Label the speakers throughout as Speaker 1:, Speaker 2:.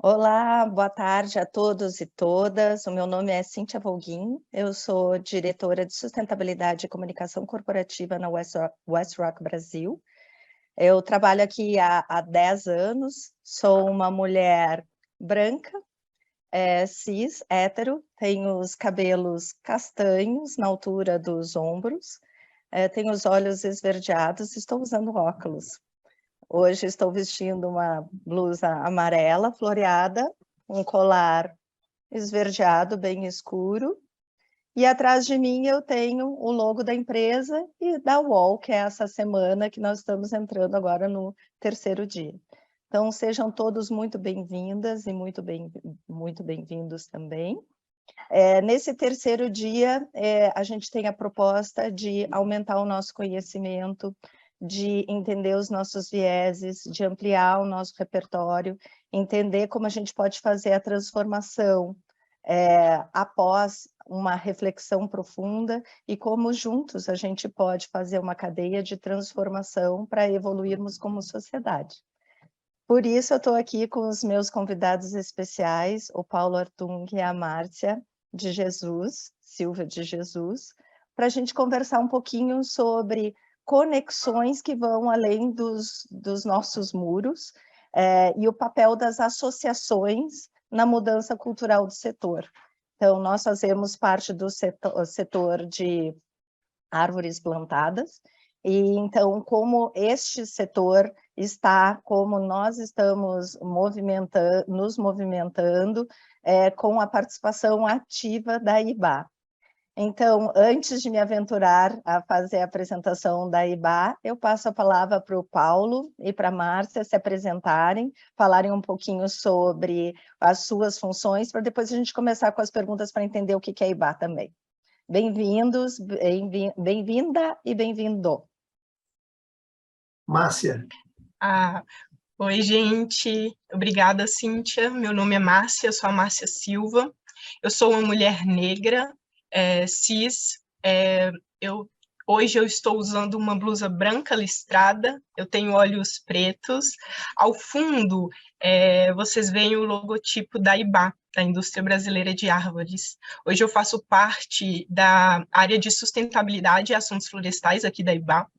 Speaker 1: Olá, boa tarde a todos e todas. O meu nome é Cíntia Volguin, eu sou diretora de Sustentabilidade e Comunicação Corporativa na WestRock Brasil. Eu trabalho aqui há 10 anos, sou uma mulher branca, cis, hétero, tenho os cabelos castanhos na altura dos ombros, tenho os olhos esverdeados, estou usando óculos. Hoje estou vestindo uma blusa amarela floreada, um colar esverdeado bem escuro, e atrás de mim eu tenho o logo da empresa e da UOL, que é essa semana que nós estamos entrando agora no terceiro dia. Então, sejam todos muito bem-vindas e muito bem-vindos também. Nesse terceiro dia, a gente tem a proposta de aumentar o nosso conhecimento, de entender os nossos vieses, de ampliar o nosso repertório, entender como a gente pode fazer a transformação após uma reflexão profunda e como juntos a gente pode fazer uma cadeia de transformação para evoluirmos como sociedade. Por isso eu estou aqui com os meus convidados especiais, o Paulo Artung e a Márcia de Jesus, Silva de Jesus, para a gente conversar um pouquinho sobre conexões que vão além dos nossos muros e o papel das associações na mudança cultural do setor. Então, nós fazemos parte do setor de árvores plantadas, e então, como este setor está, como nós estamos nos movimentando com a participação ativa da IBA. Então, antes de me aventurar a fazer a apresentação da IBA, eu passo a palavra para o Paulo e para a Márcia se apresentarem, falarem um pouquinho sobre as suas funções, para depois a gente começar com as perguntas para entender o que é a IBA também. Bem-vindos, bem-vinda e bem-vindo.
Speaker 2: Márcia.
Speaker 3: Oi, gente. Obrigada, Cíntia. Meu nome é Márcia, eu sou a Márcia Silva. Eu sou uma mulher negra, cis. Hoje eu estou usando uma blusa branca listrada, eu tenho olhos pretos. Ao fundo, vocês veem o logotipo da IBA, da Indústria Brasileira de Árvores. Hoje eu faço parte da área de sustentabilidade e ações florestais aqui da IBA.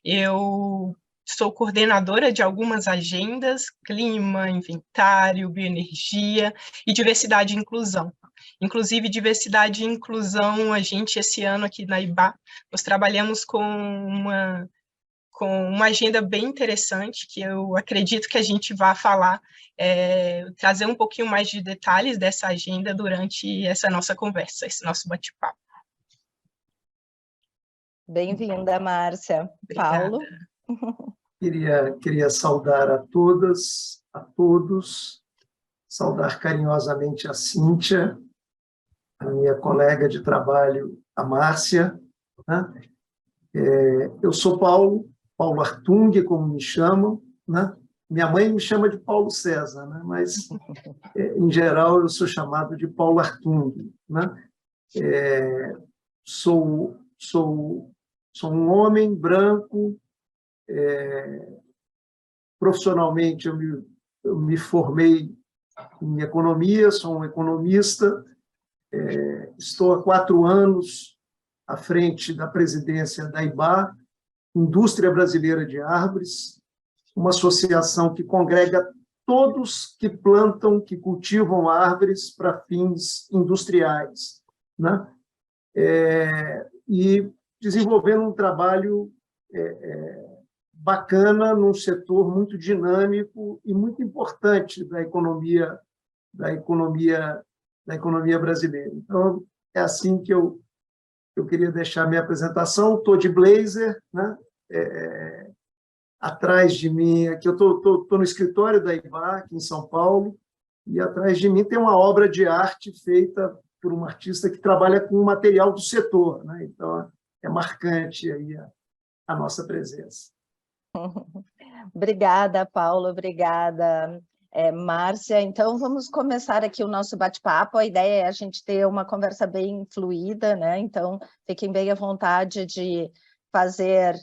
Speaker 3: Eu sou coordenadora de algumas agendas, clima, inventário, bioenergia e diversidade e inclusão. Inclusive, diversidade e inclusão, a gente, esse ano aqui na IBA, nós trabalhamos com uma agenda bem interessante, que eu acredito que a gente vai falar, trazer um pouquinho mais de detalhes dessa agenda durante essa nossa conversa, esse nosso bate-papo.
Speaker 1: Bem-vinda, Márcia. Paulo?
Speaker 2: Queria saudar a todas, a todos, saudar carinhosamente a Cíntia, a minha colega de trabalho, a Márcia, né? Eu sou Paulo Artung, como me chamam, né? Minha mãe me chama de Paulo César, né? Mas, em geral, eu sou chamado de Paulo Artung, né? Sou um homem branco. Profissionalmente, eu me formei em economia, sou um economista, estou há 4 anos à frente da presidência da IBA, Indústria Brasileira de Árvores, uma associação que congrega todos que plantam, que cultivam árvores para fins industriais, né? E desenvolvendo um trabalho bacana num setor muito dinâmico e muito importante da economia brasileira. Então, é assim que eu queria deixar minha apresentação. Estou de blazer, né? Atrás de mim, aqui eu estou no escritório da IBA, aqui em São Paulo, e atrás de mim tem uma obra de arte feita por um artista que trabalha com material do setor, né? Então, é marcante aí a nossa presença.
Speaker 1: Obrigada, Paulo, obrigada, Márcia. Então, vamos começar aqui o nosso bate-papo. A ideia é a gente ter uma conversa bem fluida, né? Então, fiquem bem à vontade de fazer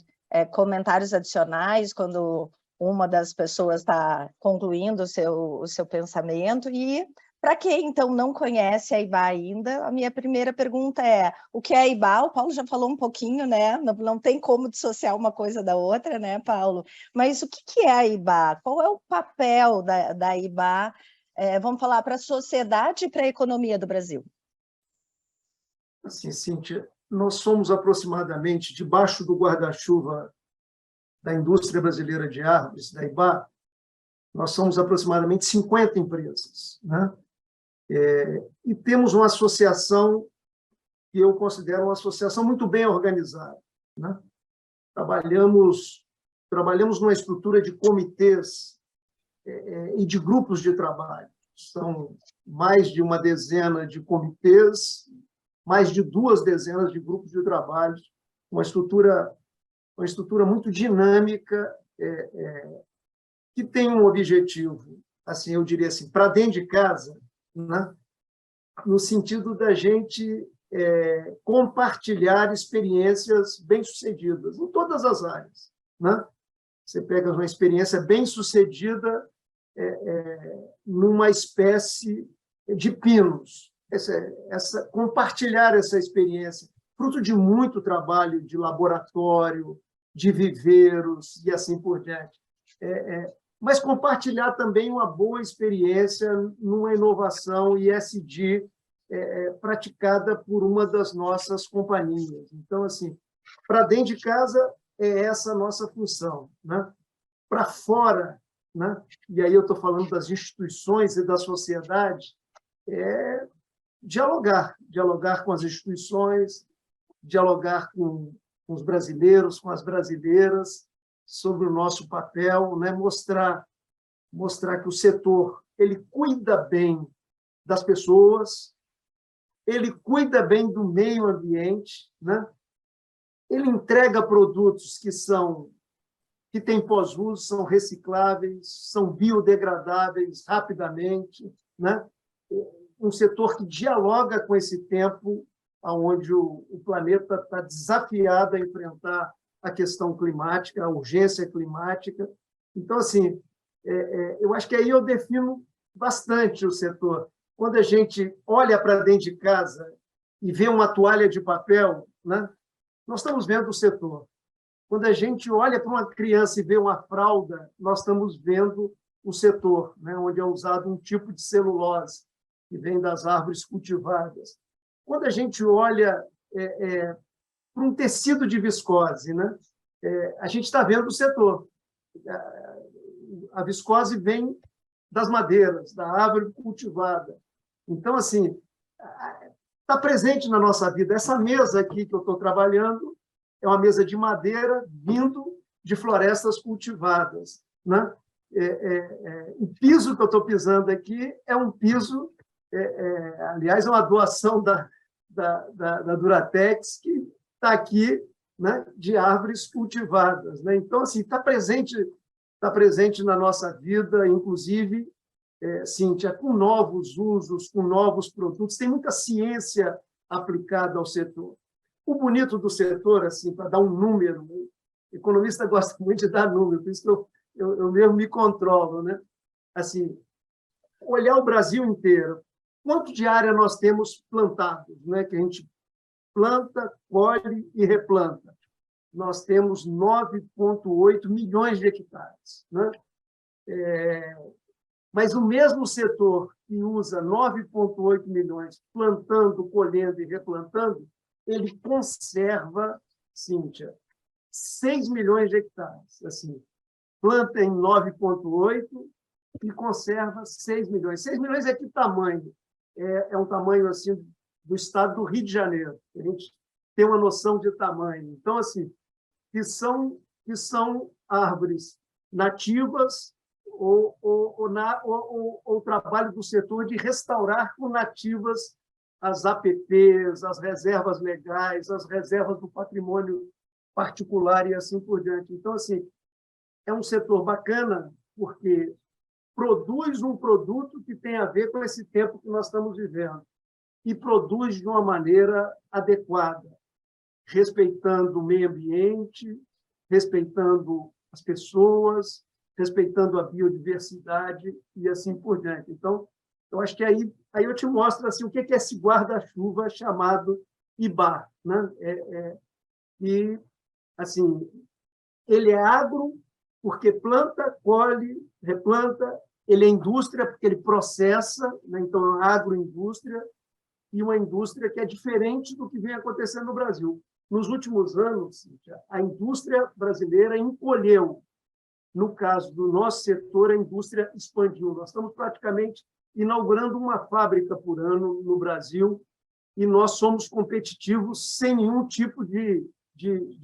Speaker 1: comentários adicionais quando uma das pessoas está concluindo o seu pensamento. E para quem, então, não conhece a IBA ainda, a minha primeira pergunta é: o que é a IBA? O Paulo já falou um pouquinho, né? Não tem como dissociar uma coisa da outra, né, Paulo? Mas o que é a IBA? Qual é o papel da IBA? Vamos falar para a sociedade e para a economia do Brasil.
Speaker 2: Assim, Cíntia, nós somos aproximadamente, debaixo do guarda-chuva da indústria brasileira de árvores, da IBA, nós somos aproximadamente 50 empresas, né? E temos uma associação que eu considero uma associação muito bem organizada, né? Trabalhamos numa estrutura de comitês e de grupos de trabalho. São mais de uma dezena de comitês, mais de 2 dezenas de grupos de trabalho, uma estrutura muito dinâmica, que tem um objetivo, assim, eu diria assim, para dentro de casa, né? No sentido da gente compartilhar experiências bem-sucedidas em todas as áreas, né? Você pega uma experiência bem-sucedida numa espécie de pinos, compartilhar essa experiência, fruto de muito trabalho de laboratório, de viveiros e assim por diante. Mas compartilhar também uma boa experiência numa inovação ESG praticada por uma das nossas companhias. Então, assim, para dentro de casa é essa a nossa função, né? Para fora, né? E aí eu estou falando das instituições e da sociedade, dialogar com as instituições, dialogar com os brasileiros, com as brasileiras, sobre o nosso papel, né? Mostrar que o setor ele cuida bem das pessoas, ele cuida bem do meio ambiente, né? Ele entrega produtos que têm pós-uso, são recicláveis, são biodegradáveis rapidamente, né? Um setor que dialoga com esse tempo onde o planeta está desafiado a enfrentar a questão climática, a urgência climática. Então, assim, eu acho que aí eu defino bastante o setor. Quando a gente olha para dentro de casa e vê uma toalha de papel, né, nós estamos vendo o setor. Quando a gente olha para uma criança e vê uma fralda, nós estamos vendo o setor, né, onde é usado um tipo de celulose que vem das árvores cultivadas. Quando a gente olha para um tecido de viscose, né, a gente está vendo o setor. A viscose vem das madeiras, da árvore cultivada. Então, assim, está presente na nossa vida. Essa mesa aqui que eu estou trabalhando é uma mesa de madeira vindo de florestas cultivadas, né? O piso que eu estou pisando aqui é um piso, aliás, é uma doação da Duratex, que está aqui, né, de árvores cultivadas, né? Então, assim, está presente na nossa vida, inclusive, Cíntia, com novos usos, com novos produtos. Tem muita ciência aplicada ao setor. O bonito do setor, assim, para dar um número, o economista gosta muito de dar número, por isso que eu mesmo me controlo, né? Assim, olhar o Brasil inteiro, quanto de área nós temos plantado, né? Que a gente planta, colhe e replanta. Nós temos 9,8 milhões de hectares, né? Mas o mesmo setor que usa 9,8 milhões plantando, colhendo e replantando, ele conserva, Cíntia, 6 milhões de hectares. Assim, planta em 9,8 e conserva 6 milhões. 6 milhões é que tamanho? É um tamanho assim, do estado do Rio de Janeiro. A gente tem uma noção de tamanho. Então, assim, que são árvores nativas ou o trabalho do setor de restaurar com nativas as APPs, as reservas legais, as reservas do patrimônio particular e assim por diante. Então, assim, é um setor bacana porque produz um produto que tem a ver com esse tempo que nós estamos vivendo e produz de uma maneira adequada, respeitando o meio ambiente, respeitando as pessoas, respeitando a biodiversidade e assim por diante. Então, eu acho que aí eu te mostro assim, o que é esse guarda-chuva chamado IBA, né? E, assim, ele é agro porque planta, colhe, replanta, ele é indústria porque ele processa, né? Então, é agroindústria, e uma indústria que é diferente do que vem acontecendo no Brasil. Nos últimos anos, a indústria brasileira encolheu. No caso do nosso setor, a indústria expandiu. Nós estamos praticamente inaugurando uma fábrica por ano no Brasil e nós somos competitivos sem nenhum tipo de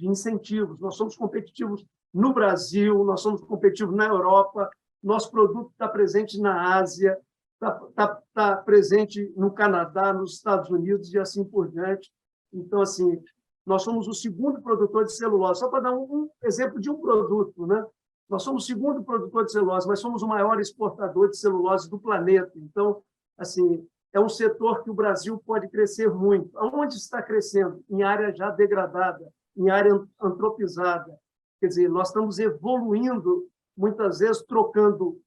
Speaker 2: incentivos. Nós somos competitivos no Brasil, nós somos competitivos na Europa, nosso produto está presente na Ásia, está presente no Canadá, nos Estados Unidos e assim por diante. Então, assim, nós somos o segundo produtor de celulose. Só para dar um exemplo de um produto, né? Nós somos o segundo produtor de celulose, mas somos o maior exportador de celulose do planeta. Então, assim, é um setor que o Brasil pode crescer muito. Aonde está crescendo? Em área já degradada, em área antropizada. Quer dizer, nós estamos evoluindo, muitas vezes trocando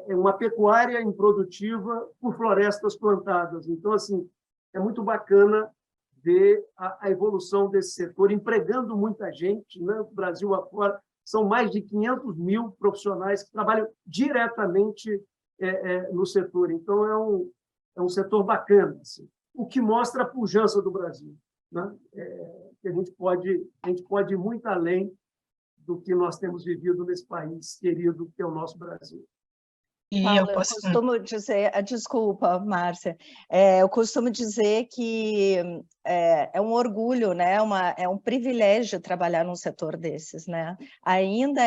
Speaker 2: uma pecuária improdutiva por florestas plantadas. Então, assim, é muito bacana ver a evolução desse setor, empregando muita gente, né? O Brasil afora, são mais de 500 mil profissionais que trabalham diretamente no setor. Então, é um setor bacana, assim, o que mostra a pujança do Brasil, né? Que a gente pode ir muito além do que nós temos vivido nesse país querido que é o nosso Brasil.
Speaker 3: E
Speaker 1: Paulo, eu costumo dizer, desculpa, Márcia, eu costumo dizer que é um orgulho, né? É um privilégio trabalhar num setor desses, né? Ainda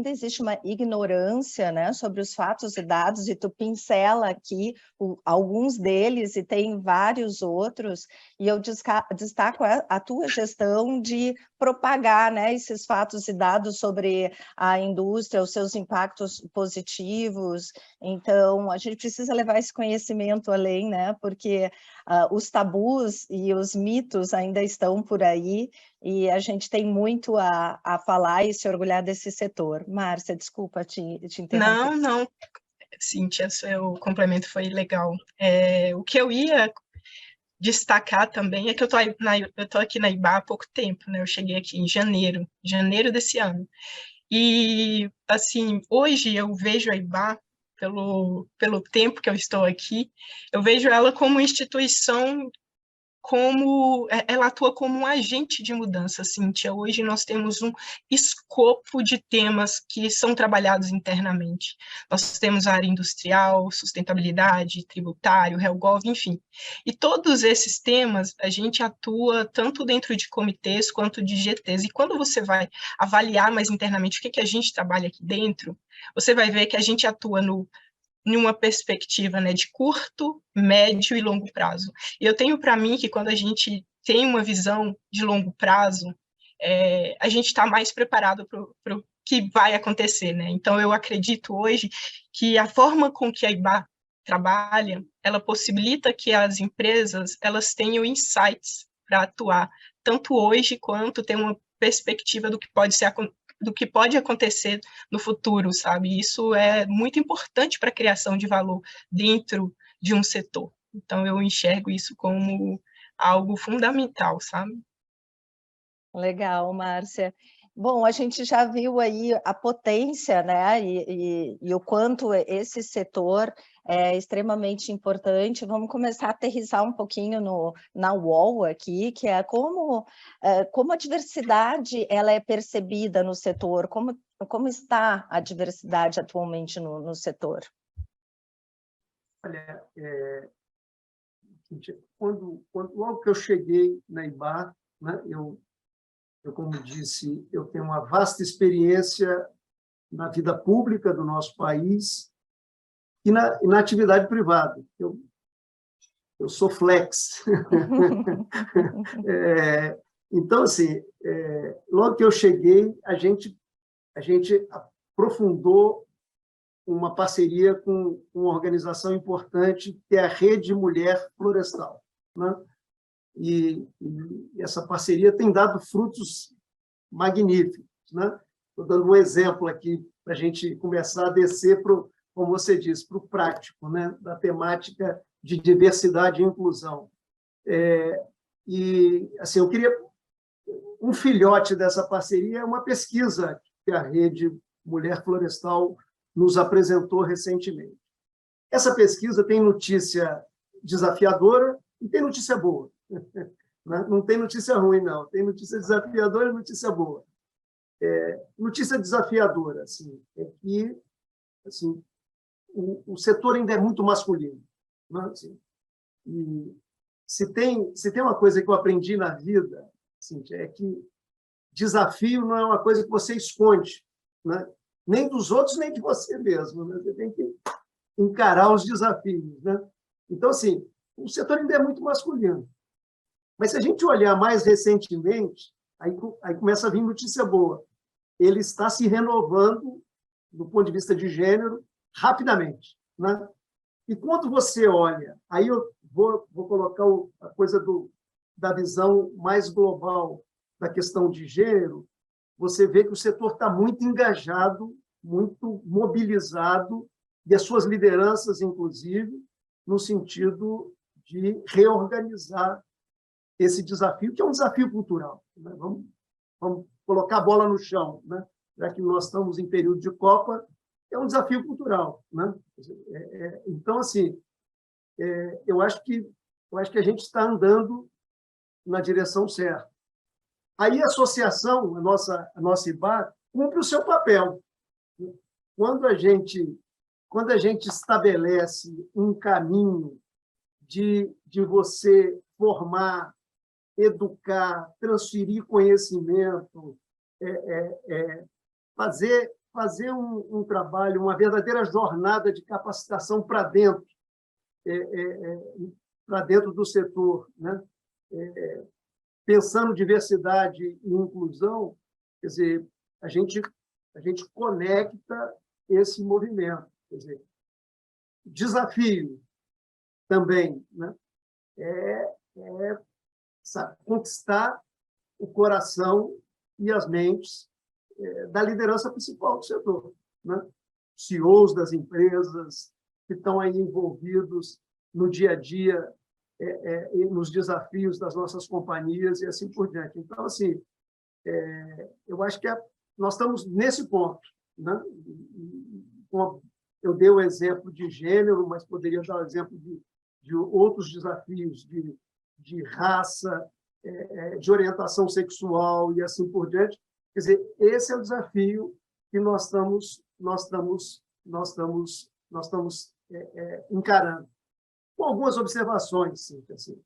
Speaker 1: existe uma ignorância, né, sobre os fatos e dados, e tu pincela aqui alguns deles, e tem vários outros, e eu destaco a tua gestão de propagar, né, esses fatos e dados sobre a indústria, os seus impactos positivos. Então, a gente precisa levar esse conhecimento além, né? Porque os tabus e os mitos ainda estão por aí, e a gente tem muito a falar e se orgulhar desse setor. Márcia, desculpa te interromper.
Speaker 3: Não, Cíntia, seu complemento foi legal. O que eu ia destacar também é que eu tô aqui na IBA há pouco tempo, né? Eu cheguei aqui em janeiro desse ano. E, assim, hoje eu vejo a IBA, pelo tempo que eu estou aqui, eu vejo ela como instituição, ela atua como um agente de mudança, Cíntia. Hoje nós temos um escopo de temas que são trabalhados internamente. Nós temos a área industrial, sustentabilidade, tributário, HelGov, enfim. E todos esses temas a gente atua tanto dentro de comitês quanto de GTs. E quando você vai avaliar mais internamente o que a gente trabalha aqui dentro, você vai ver que a gente atua numa perspectiva, né, de curto, médio e longo prazo. E eu tenho para mim que quando a gente tem uma visão de longo prazo, a gente está mais preparado para o que vai acontecer, né? Então, eu acredito hoje que a forma com que a IBA trabalha, ela possibilita que as empresas elas tenham insights para atuar, tanto hoje quanto ter uma perspectiva do que pode acontecer no futuro, sabe? Isso é muito importante para a criação de valor dentro de um setor. Então, eu enxergo isso como algo fundamental, sabe?
Speaker 1: Legal, Márcia. Bom, a gente já viu aí a potência, né, e o quanto esse setor é extremamente importante. Vamos começar a aterrissar um pouquinho na UOL aqui, que é como a diversidade ela é percebida no setor, como está a diversidade atualmente no setor?
Speaker 2: Olha, logo que eu cheguei na IBA, né, eu, como disse, eu tenho uma vasta experiência na vida pública do nosso país e na atividade privada. Eu sou flex. Então, assim, logo que eu cheguei, a gente aprofundou uma parceria com uma organização importante, que é a Rede Mulher Florestal, né? E essa parceria tem dado frutos magníficos, né? Estou dando um exemplo aqui para a gente começar a descer para, como você disse, para o prático, né, da temática de diversidade e inclusão. E assim, eu queria um filhote dessa parceria é uma pesquisa que a Rede Mulher Florestal nos apresentou recentemente. Essa pesquisa tem notícia desafiadora e tem notícia boa. Não tem notícia ruim, não. Tem notícia desafiadora e notícia boa. Notícia desafiadora assim, é que assim, o setor ainda é muito masculino. Né? Assim, e se tem uma coisa que eu aprendi na vida, Cíntia, é que desafio não é uma coisa que você esconde, né? Nem dos outros, nem de você mesmo. Né? Você tem que encarar os desafios. Né? Então, assim, o setor ainda é muito masculino. Mas se a gente olhar mais recentemente, aí começa a vir notícia boa. Ele está se renovando, do ponto de vista de gênero, rapidamente. Né? E quando você olha, aí eu vou colocar a coisa da visão mais global da questão de gênero, você vê que o setor está muito engajado, muito mobilizado, e as suas lideranças, inclusive, no sentido de reorganizar esse desafio, que é um desafio cultural. Né? Vamos colocar a bola no chão, né? Já que nós estamos em período de Copa, é um desafio cultural. Né? Então, assim, eu acho que a gente está andando na direção certa. Aí a associação, a nossa IBA, cumpre o seu papel. Quando a gente estabelece um caminho de você formar, educar, transferir conhecimento, fazer um trabalho, uma verdadeira jornada de capacitação para dentro do setor, né? Pensando diversidade e inclusão, quer dizer, a gente conecta esse movimento. Quer dizer, desafio também, né? Sabe, conquistar o coração e as mentes da liderança principal do setor, né? CEOs das empresas que estão aí envolvidos no dia a dia, nos desafios das nossas companhias e assim por diante. Então, assim, eu acho que nós estamos nesse ponto. Né? Eu dei o exemplo de gênero, mas poderia dar o exemplo de outros desafios de raça, de orientação sexual e assim por diante. Quer dizer, esse é o desafio que nós estamos encarando. Com algumas observações, sim, assim.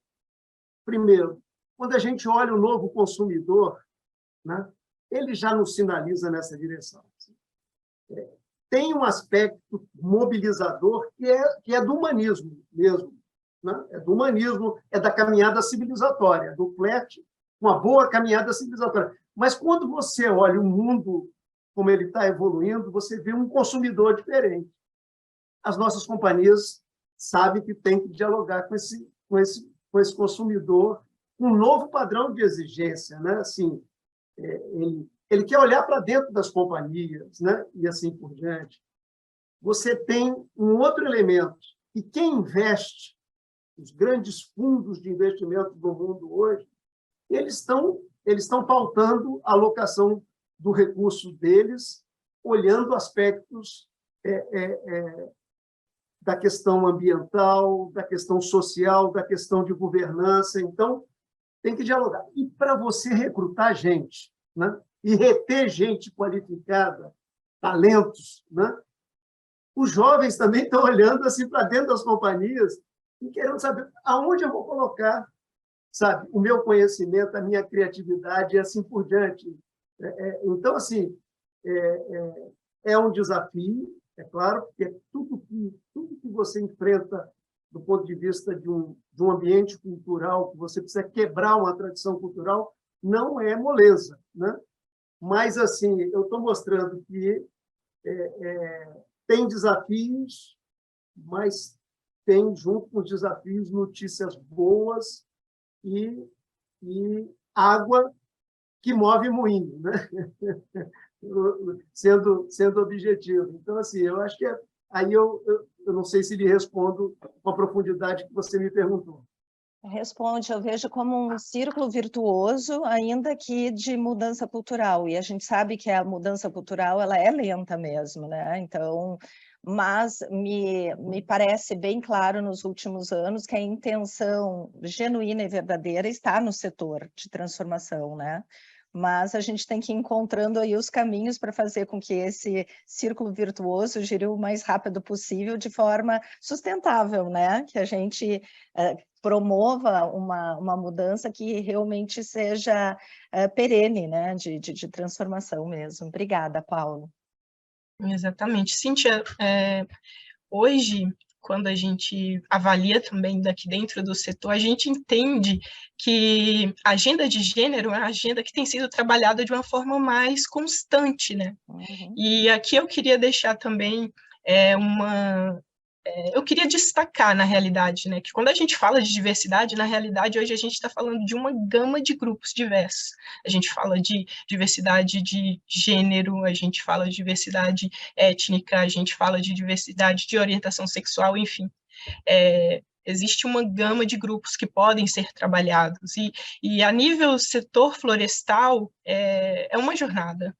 Speaker 2: Primeiro, quando a gente olha o novo consumidor, né, ele já nos sinaliza nessa direção. Assim. Tem um aspecto mobilizador que é do humanismo mesmo. Né? É do humanismo, é da caminhada civilizatória, do flerte, uma boa caminhada civilizatória. Mas quando você olha o mundo como ele está evoluindo, você vê um consumidor diferente. As nossas companhias sabem que tem que dialogar com esse consumidor, um novo padrão de exigência. Né? Assim, ele quer olhar para dentro das companhias, né? E assim por diante. Você tem um outro elemento, que quem investe, os grandes fundos de investimento do mundo hoje, eles estão pautando a alocação do recurso deles, olhando aspectos da questão ambiental, da questão social, da questão de governança. Então, tem que dialogar. E para você recrutar gente, né? E reter gente qualificada, talentos, né? Os jovens também estão olhando assim para dentro das companhias e querendo saber aonde eu vou colocar, sabe, o meu conhecimento, a minha criatividade e assim por diante. Então, assim, é um desafio, é claro, porque tudo que você enfrenta do ponto de vista de um ambiente cultural, que você precisa quebrar uma tradição cultural, não é moleza, né? Mas, assim, eu estou mostrando que tem desafios, mas tem, junto com os desafios, notícias boas e água que move moinho, né? sendo objetivo. Então, assim, eu acho que aí eu não sei se lhe respondo com a profundidade que você me perguntou.
Speaker 1: Responde, eu vejo como um círculo virtuoso, ainda que de mudança cultural, e a gente sabe que a mudança cultural ela é lenta mesmo, né? Então, mas me parece bem claro nos últimos anos que a intenção genuína e verdadeira está no setor de transformação, né? Mas a gente tem que ir encontrando aí os caminhos para fazer com que esse círculo virtuoso gire o mais rápido possível, de forma sustentável, né? Que a gente promova uma mudança que realmente seja perene, né? De transformação mesmo. Obrigada, Paulo.
Speaker 3: Exatamente. Cíntia, hoje, quando a gente avalia também daqui dentro do setor, a gente entende que a agenda de gênero é uma agenda que tem sido trabalhada de uma forma mais constante, né?
Speaker 1: Uhum.
Speaker 3: E aqui eu queria deixar também eu queria destacar, na realidade, né, que quando a gente fala de diversidade, na realidade, hoje a gente está falando de uma gama de grupos diversos. A gente fala de diversidade de gênero, a gente fala de diversidade étnica, a gente fala de diversidade de orientação sexual, enfim. Existe uma gama de grupos que podem ser trabalhados, e a nível setor florestal é uma jornada.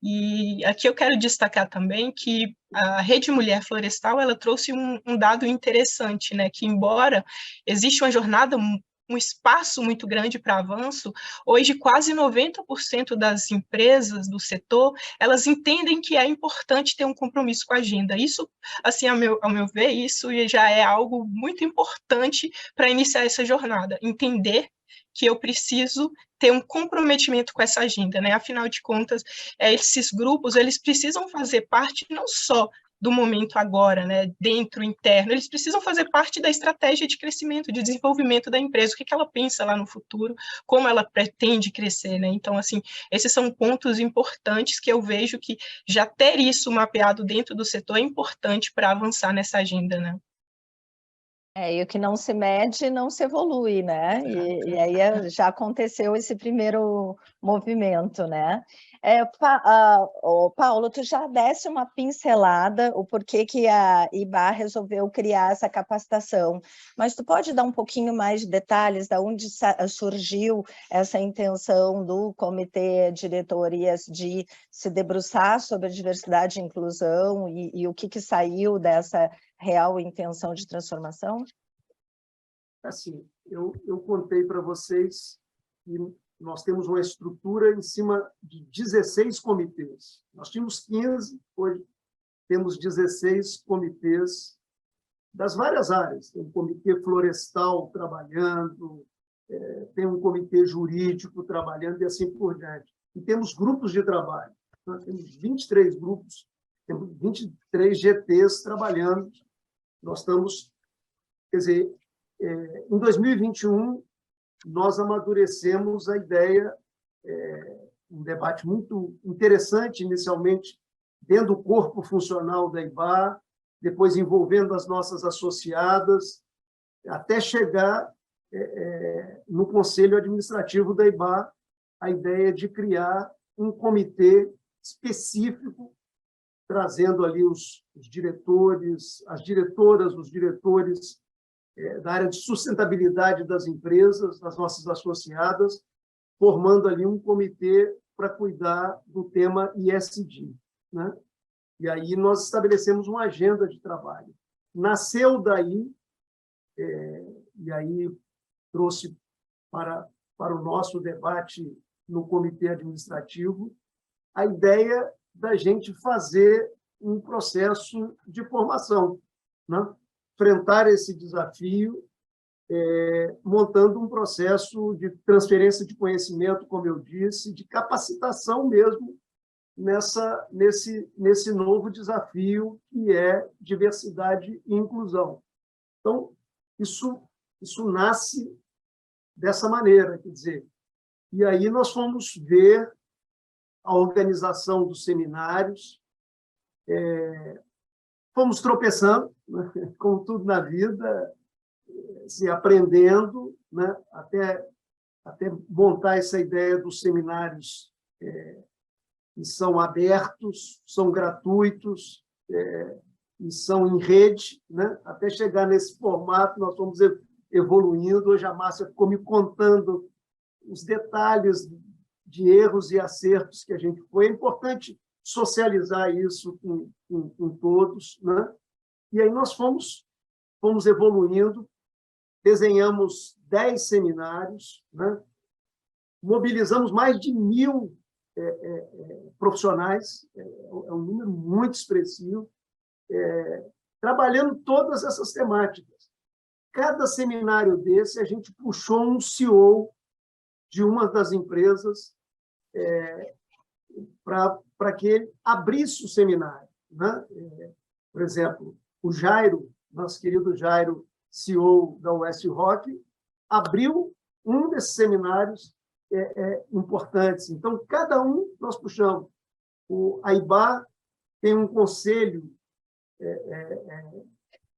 Speaker 3: E aqui eu quero destacar também que a Rede Mulher Florestal ela trouxe um dado interessante, né, que embora exista uma jornada, um espaço muito grande para avanço, hoje quase 90% das empresas do setor, elas entendem que é importante ter um compromisso com a agenda. Isso, assim, ao meu ver, isso já é algo muito importante para iniciar essa jornada, entender que eu preciso ter um comprometimento com essa agenda, né? Afinal de contas, esses grupos, eles precisam fazer parte não só do momento agora, né, dentro, interno, eles precisam fazer parte da estratégia de crescimento, de desenvolvimento da empresa, o que ela pensa lá no futuro, como ela pretende crescer, né? Então, assim, esses são pontos importantes que eu vejo que já ter isso mapeado dentro do setor é importante para avançar nessa agenda, né?
Speaker 1: E o que não se mede não se evolui, né? E aí já aconteceu esse primeiro movimento, né? Paulo, tu já desse uma pincelada o porquê que a IBA resolveu criar essa capacitação, mas tu pode dar um pouquinho mais de detalhes de onde surgiu essa intenção do Comitê de Diretorias de se debruçar sobre a diversidade e inclusão e o que saiu dessa real intenção de transformação?
Speaker 2: Assim, eu contei para vocês que nós temos uma estrutura em cima de 16 comitês. Nós tínhamos 15, hoje temos 16 comitês das várias áreas. Tem um comitê florestal trabalhando, tem um comitê jurídico trabalhando e assim por diante. E temos grupos de trabalho. Nós temos 23 grupos, temos 23 GTs trabalhando. Nós estamos, quer dizer, em 2021, nós amadurecemos a ideia, um debate muito interessante, inicialmente, dentro do corpo funcional da IBA, depois envolvendo as nossas associadas, até chegar no Conselho Administrativo da IBA, a ideia de criar um comitê específico, trazendo ali os diretores, as diretoras, os diretores da área de sustentabilidade das empresas, das nossas associadas, formando ali um comitê para cuidar do tema ESG, né? E aí nós estabelecemos uma agenda de trabalho. Nasceu daí, e aí trouxe para o nosso debate no comitê administrativo a ideia da gente fazer um processo de formação, né? Enfrentar esse desafio, montando um processo de transferência de conhecimento, como eu disse, de capacitação mesmo nesse novo desafio que é diversidade e inclusão. Então, isso nasce dessa maneira, quer dizer, e aí nós fomos ver a organização dos seminários, fomos tropeçando, né, como tudo na vida, se aprendendo, né, até até montar essa ideia dos seminários que são abertos, são gratuitos e são em rede, né? Até chegar nesse formato, nós fomos evoluindo. Hoje a Márcia ficou me contando os detalhes de erros e acertos que a gente foi. É importante socializar isso com todos, né? E aí nós fomos evoluindo, desenhamos 10 seminários, né? Mobilizamos mais de 1.000 profissionais, é um número muito expressivo, trabalhando todas essas temáticas. Cada seminário desse, a gente puxou um CEO de uma das empresas para que ele abrisse o seminário, né? Por exemplo, o Jairo, nosso querido Jairo, CEO da WestRock, abriu um desses seminários importantes. Então, cada um nós puxamos. A IBA tem um conselho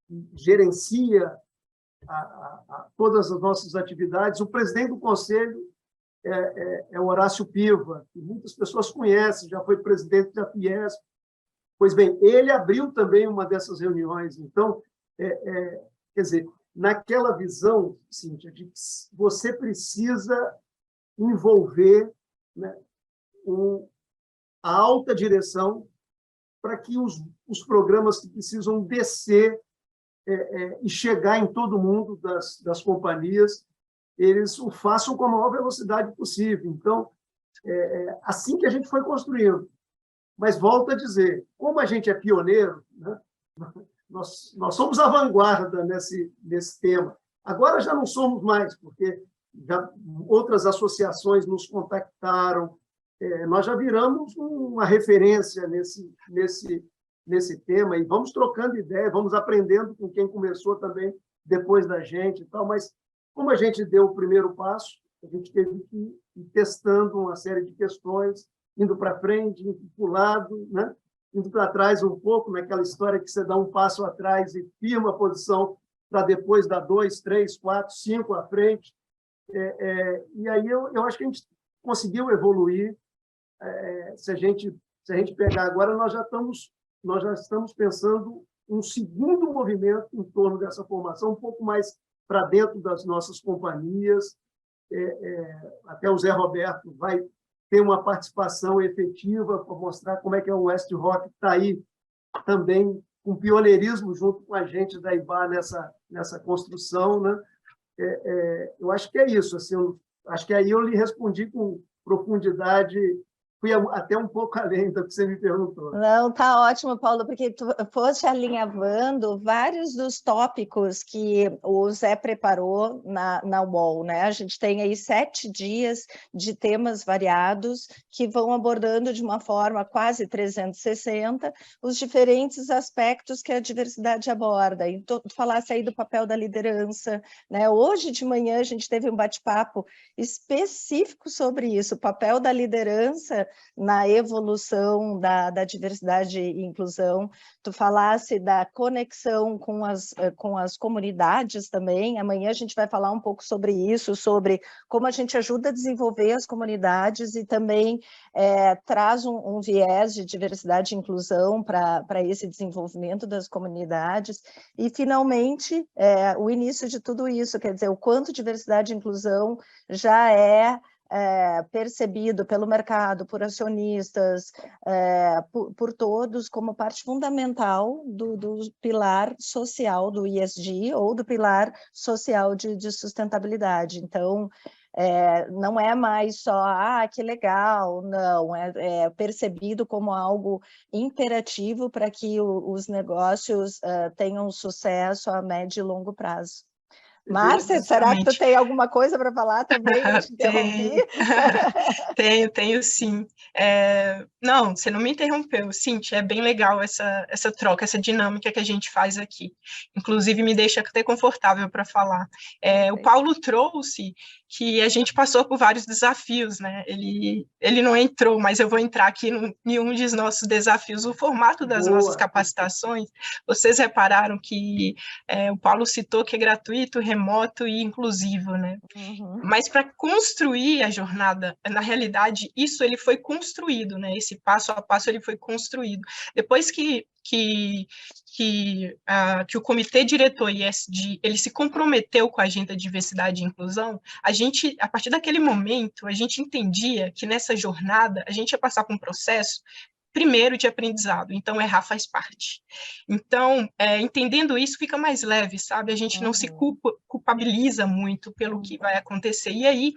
Speaker 2: que gerencia todas as nossas atividades. O presidente do conselho é o Horácio Piva, que muitas pessoas conhecem, já foi presidente da Fiesp. Pois bem, ele abriu também uma dessas reuniões. Então, quer dizer, naquela visão, Cíntia, de que você precisa envolver, né, a alta direção para que os programas que precisam descer e chegar em todo mundo das companhias, eles o façam com a maior velocidade possível. Então, assim que a gente foi construindo. Mas, volto a dizer, como a gente é pioneiro, né, nós somos a vanguarda nesse tema. Agora já não somos mais, porque outras associações nos contactaram, nós já viramos uma referência nesse tema, e vamos trocando ideia, vamos aprendendo com quem começou também depois da gente e tal, mas como a gente deu o primeiro passo, a gente teve que ir testando uma série de questões, indo para frente, indo para o lado, né? Indo para trás um pouco, naquela história que você dá um passo atrás e firma a posição para depois dar 2, 3, 4, 5 à frente. E aí eu acho que a gente conseguiu evoluir. Se a gente pegar agora, nós já estamos pensando um segundo movimento em torno dessa formação, um pouco mais para dentro das nossas companhias. Até o Zé Roberto vai ter uma participação efetiva para mostrar como é que o WestRock está aí também com pioneirismo junto com a gente da IBA nessa construção, né? Eu acho que é isso. Assim, acho que aí eu lhe respondi com profundidade, fui até um pouco além do que você me perguntou.
Speaker 1: Não, tá ótimo, Paulo, porque tu foste alinhavando vários dos tópicos que o Zé preparou na UOL, né? A gente tem aí 7 dias de temas variados que vão abordando de uma forma quase 360 os diferentes aspectos que a diversidade aborda. E tu falasse aí do papel da liderança, né? Hoje de manhã a gente teve um bate-papo específico sobre isso, o papel da liderança na evolução da diversidade e inclusão. Tu falasse da conexão com as comunidades também. Amanhã a gente vai falar um pouco sobre isso, sobre como a gente ajuda a desenvolver as comunidades e também traz um viés de diversidade e inclusão para esse desenvolvimento das comunidades. E, finalmente, o início de tudo isso, quer dizer, o quanto diversidade e inclusão já é percebido pelo mercado, por acionistas, por todos, como parte fundamental do pilar social do ESG ou do pilar social de sustentabilidade. Então, não é mais só, que legal, não, é percebido como algo imperativo para que os negócios tenham sucesso a médio e longo prazo. Márcia, será que tu tem alguma coisa para falar também? Eu te interrompi.
Speaker 3: Tenho sim. Não, você não me interrompeu, Cíntia, é bem legal essa troca, essa dinâmica que a gente faz aqui. Inclusive, me deixa até confortável para falar. O Paulo trouxe que a gente passou por vários desafios, né? Ele não entrou, mas eu vou entrar aqui em um dos nossos desafios. O formato das nossas capacitações, vocês repararam que o Paulo citou que é gratuito, remoto e inclusivo, né?
Speaker 1: Uhum.
Speaker 3: Mas para construir a jornada, na realidade, isso ele foi construído, né? Esse passo a passo ele foi construído. Depois que o comitê diretor ISD ele se comprometeu com a agenda de diversidade e inclusão, a partir daquele momento, a gente entendia que nessa jornada a gente ia passar por um processo primeiro de aprendizado, então errar faz parte. Então, entendendo isso, fica mais leve, sabe? A gente não se culpabiliza muito pelo que vai acontecer. E aí,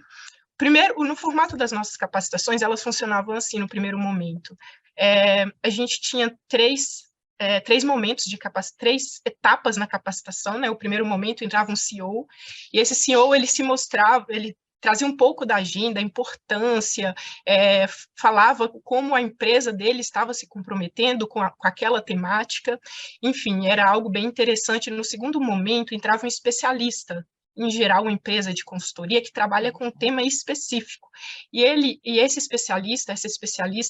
Speaker 3: primeiro, no formato das nossas capacitações, elas funcionavam assim no primeiro momento. A gente tinha três momentos três etapas na capacitação, né? O primeiro momento entrava um CEO, e esse CEO ele se mostrava, ele trazia um pouco da agenda, a importância, falava como a empresa dele estava se comprometendo com aquela temática, enfim, era algo bem interessante. No segundo momento, entrava um especialista, em geral, uma empresa de consultoria que trabalha com um tema específico. E essa especialista,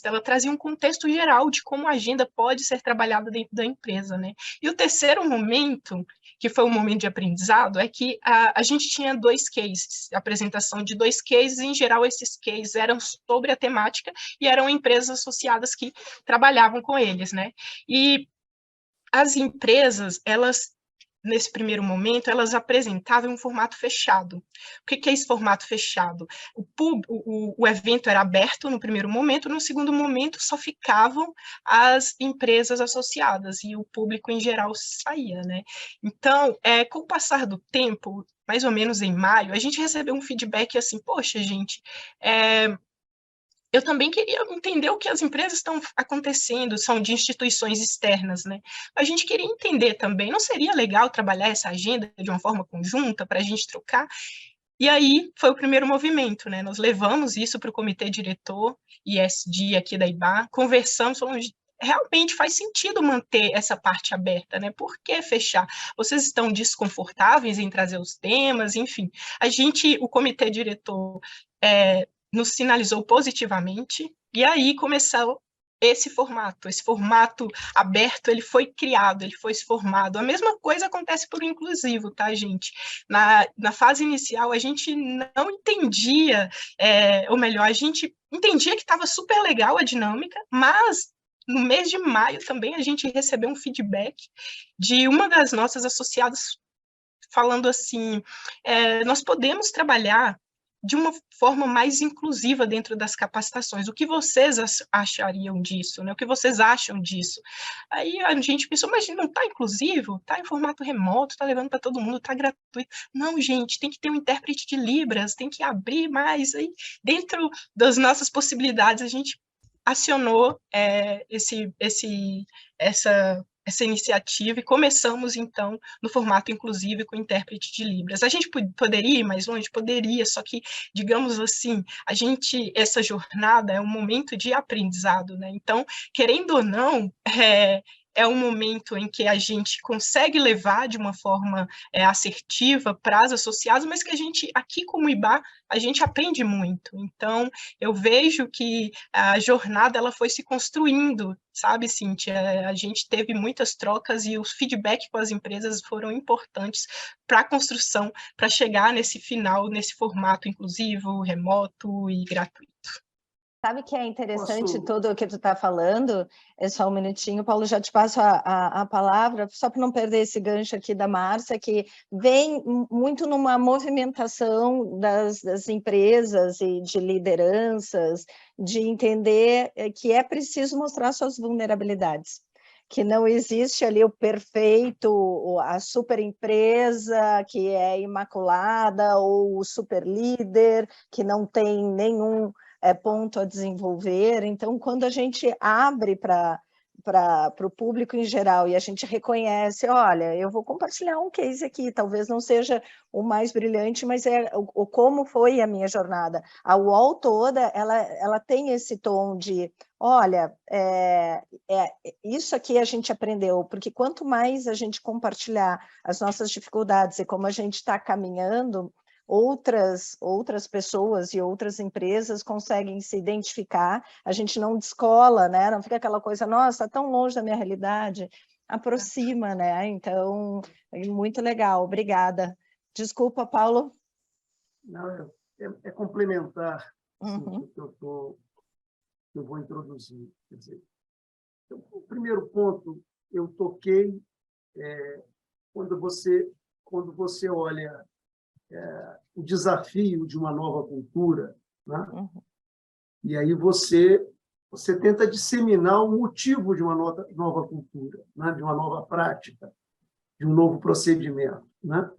Speaker 3: ela trazia um contexto geral de como a agenda pode ser trabalhada dentro da empresa, né? E o terceiro momento, que foi um momento de aprendizado, é que a gente tinha 2 cases, a apresentação de 2 cases, e, em geral, esses cases eram sobre a temática e eram empresas associadas que trabalhavam com eles, né? E as empresas, nesse primeiro momento, elas apresentavam um formato fechado. O que é esse formato fechado? O evento era aberto no primeiro momento, no segundo momento só ficavam as empresas associadas e o público em geral saía, né? Então, com o passar do tempo, mais ou menos em maio, a gente recebeu um feedback assim, poxa, gente, eu também queria entender o que as empresas estão acontecendo, são de instituições externas, né? A gente queria entender também, não seria legal trabalhar essa agenda de uma forma conjunta para a gente trocar? E aí foi o primeiro movimento, né? Nós levamos isso para o comitê diretor ISD aqui da IBA, conversamos, falamos, realmente faz sentido manter essa parte aberta, né? Por que fechar? Vocês estão desconfortáveis em trazer os temas, enfim. O comitê diretor nos sinalizou positivamente, e aí começou esse formato aberto, ele foi criado, ele foi formado. A mesma coisa acontece por inclusivo, tá, gente? Na fase inicial, a gente não entendia, ou melhor, a gente entendia que estava super legal a dinâmica, mas no mês de maio também a gente recebeu um feedback de uma das nossas associadas falando assim, nós podemos trabalhar de uma forma mais inclusiva dentro das capacitações. O que vocês achariam disso? Né? O que vocês acham disso? Aí a gente pensou, mas não está inclusivo? Está em formato remoto, está levando para todo mundo, está gratuito. Não, gente, tem que ter um intérprete de Libras, tem que abrir mais. Aí, dentro das nossas possibilidades, a gente acionou essa iniciativa e começamos, então, no formato inclusivo com intérprete de Libras. A gente poderia ir mais longe? Poderia, só que, digamos assim, essa jornada é um momento de aprendizado, né? Então, querendo ou não, é um momento em que a gente consegue levar de uma forma assertiva para as associadas, mas que a gente, aqui como IBA, a gente aprende muito. Então, eu vejo que a jornada ela foi se construindo, sabe, Cíntia? A gente teve muitas trocas e os feedback com as empresas foram importantes para a construção, para chegar nesse final, nesse formato inclusivo, remoto e gratuito.
Speaker 1: Sabe que é interessante tudo o que tu está falando? É só um minutinho, Paulo, já te passo a palavra, só para não perder esse gancho aqui da Márcia, que vem muito numa movimentação das empresas e de lideranças, de entender que é preciso mostrar suas vulnerabilidades, que não existe ali o perfeito, a super empresa que é imaculada, ou o super líder que não tem nenhum ponto a desenvolver. Então, quando a gente abre para o público em geral e a gente reconhece, olha, eu vou compartilhar um case aqui, talvez não seja o mais brilhante, mas é como foi a minha jornada. A UOL toda, ela tem esse tom de, olha, isso aqui a gente aprendeu, porque quanto mais a gente compartilhar as nossas dificuldades e como a gente está caminhando, outras pessoas e outras empresas conseguem se identificar, a gente não descola, né? Não fica aquela coisa, nossa, tá tão longe da minha realidade, aproxima, né? Então, é muito legal, obrigada. Desculpa, Paulo.
Speaker 2: Não, é complementar
Speaker 1: Uhum.
Speaker 2: o que eu vou introduzir. Quer dizer, então, o primeiro ponto eu toquei quando você olha o desafio de uma nova cultura, né?
Speaker 1: Uhum.
Speaker 2: E aí você tenta disseminar o motivo de uma nova cultura, né? De uma nova prática, de um novo procedimento, né?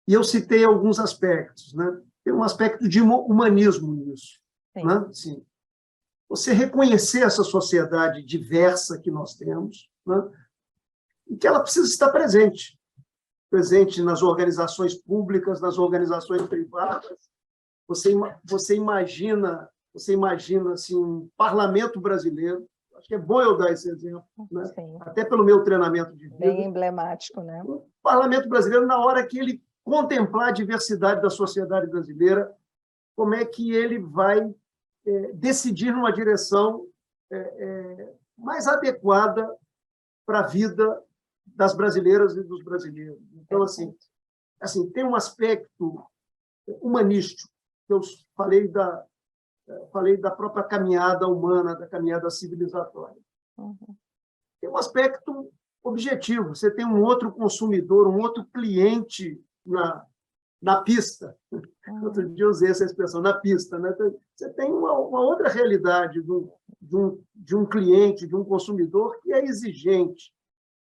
Speaker 2: E eu citei alguns aspectos, né? Tem um aspecto de humanismo nisso,
Speaker 1: Sim.
Speaker 2: né? Sim. Você reconhecer essa sociedade diversa que nós temos, né? E que ela precisa estar presente nas organizações públicas, nas organizações privadas. Você imagina assim, um parlamento brasileiro, acho que é bom eu dar esse exemplo, né? Até pelo meu treinamento de vida.
Speaker 1: Bem emblemático, né?
Speaker 2: O parlamento brasileiro, na hora que ele contemplar a diversidade da sociedade brasileira, como é que ele vai decidir numa direção mais adequada para a vida das brasileiras e dos brasileiros. Então, assim, tem um aspecto humanístico, que eu falei da própria caminhada humana, da caminhada civilizatória.
Speaker 1: Uhum.
Speaker 2: Tem um aspecto objetivo, você tem um outro consumidor, um outro cliente na pista.
Speaker 1: Uhum.
Speaker 2: Outro dia eu usei essa expressão, na pista, né? Você tem uma outra realidade de um cliente, de um consumidor que é exigente,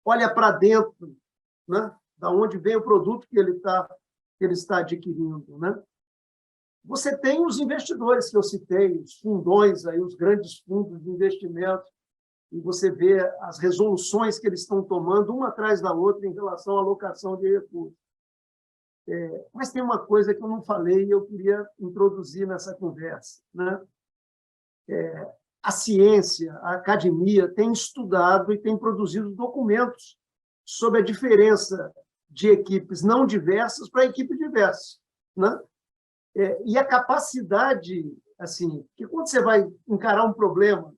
Speaker 2: olha para dentro, né? Da onde vem o produto que ele está adquirindo, né? Você tem os investidores que eu citei, os fundões, aí, os grandes fundos de investimento, e você vê as resoluções que eles estão tomando, uma atrás da outra, em relação à alocação de recursos. Mas tem uma coisa que eu não falei e eu queria introduzir nessa conversa, né? A ciência, a academia tem estudado e tem produzido documentos sobre a diferença de equipes não diversas para equipes diversas, né? E a capacidade, assim, que quando você vai encarar um problema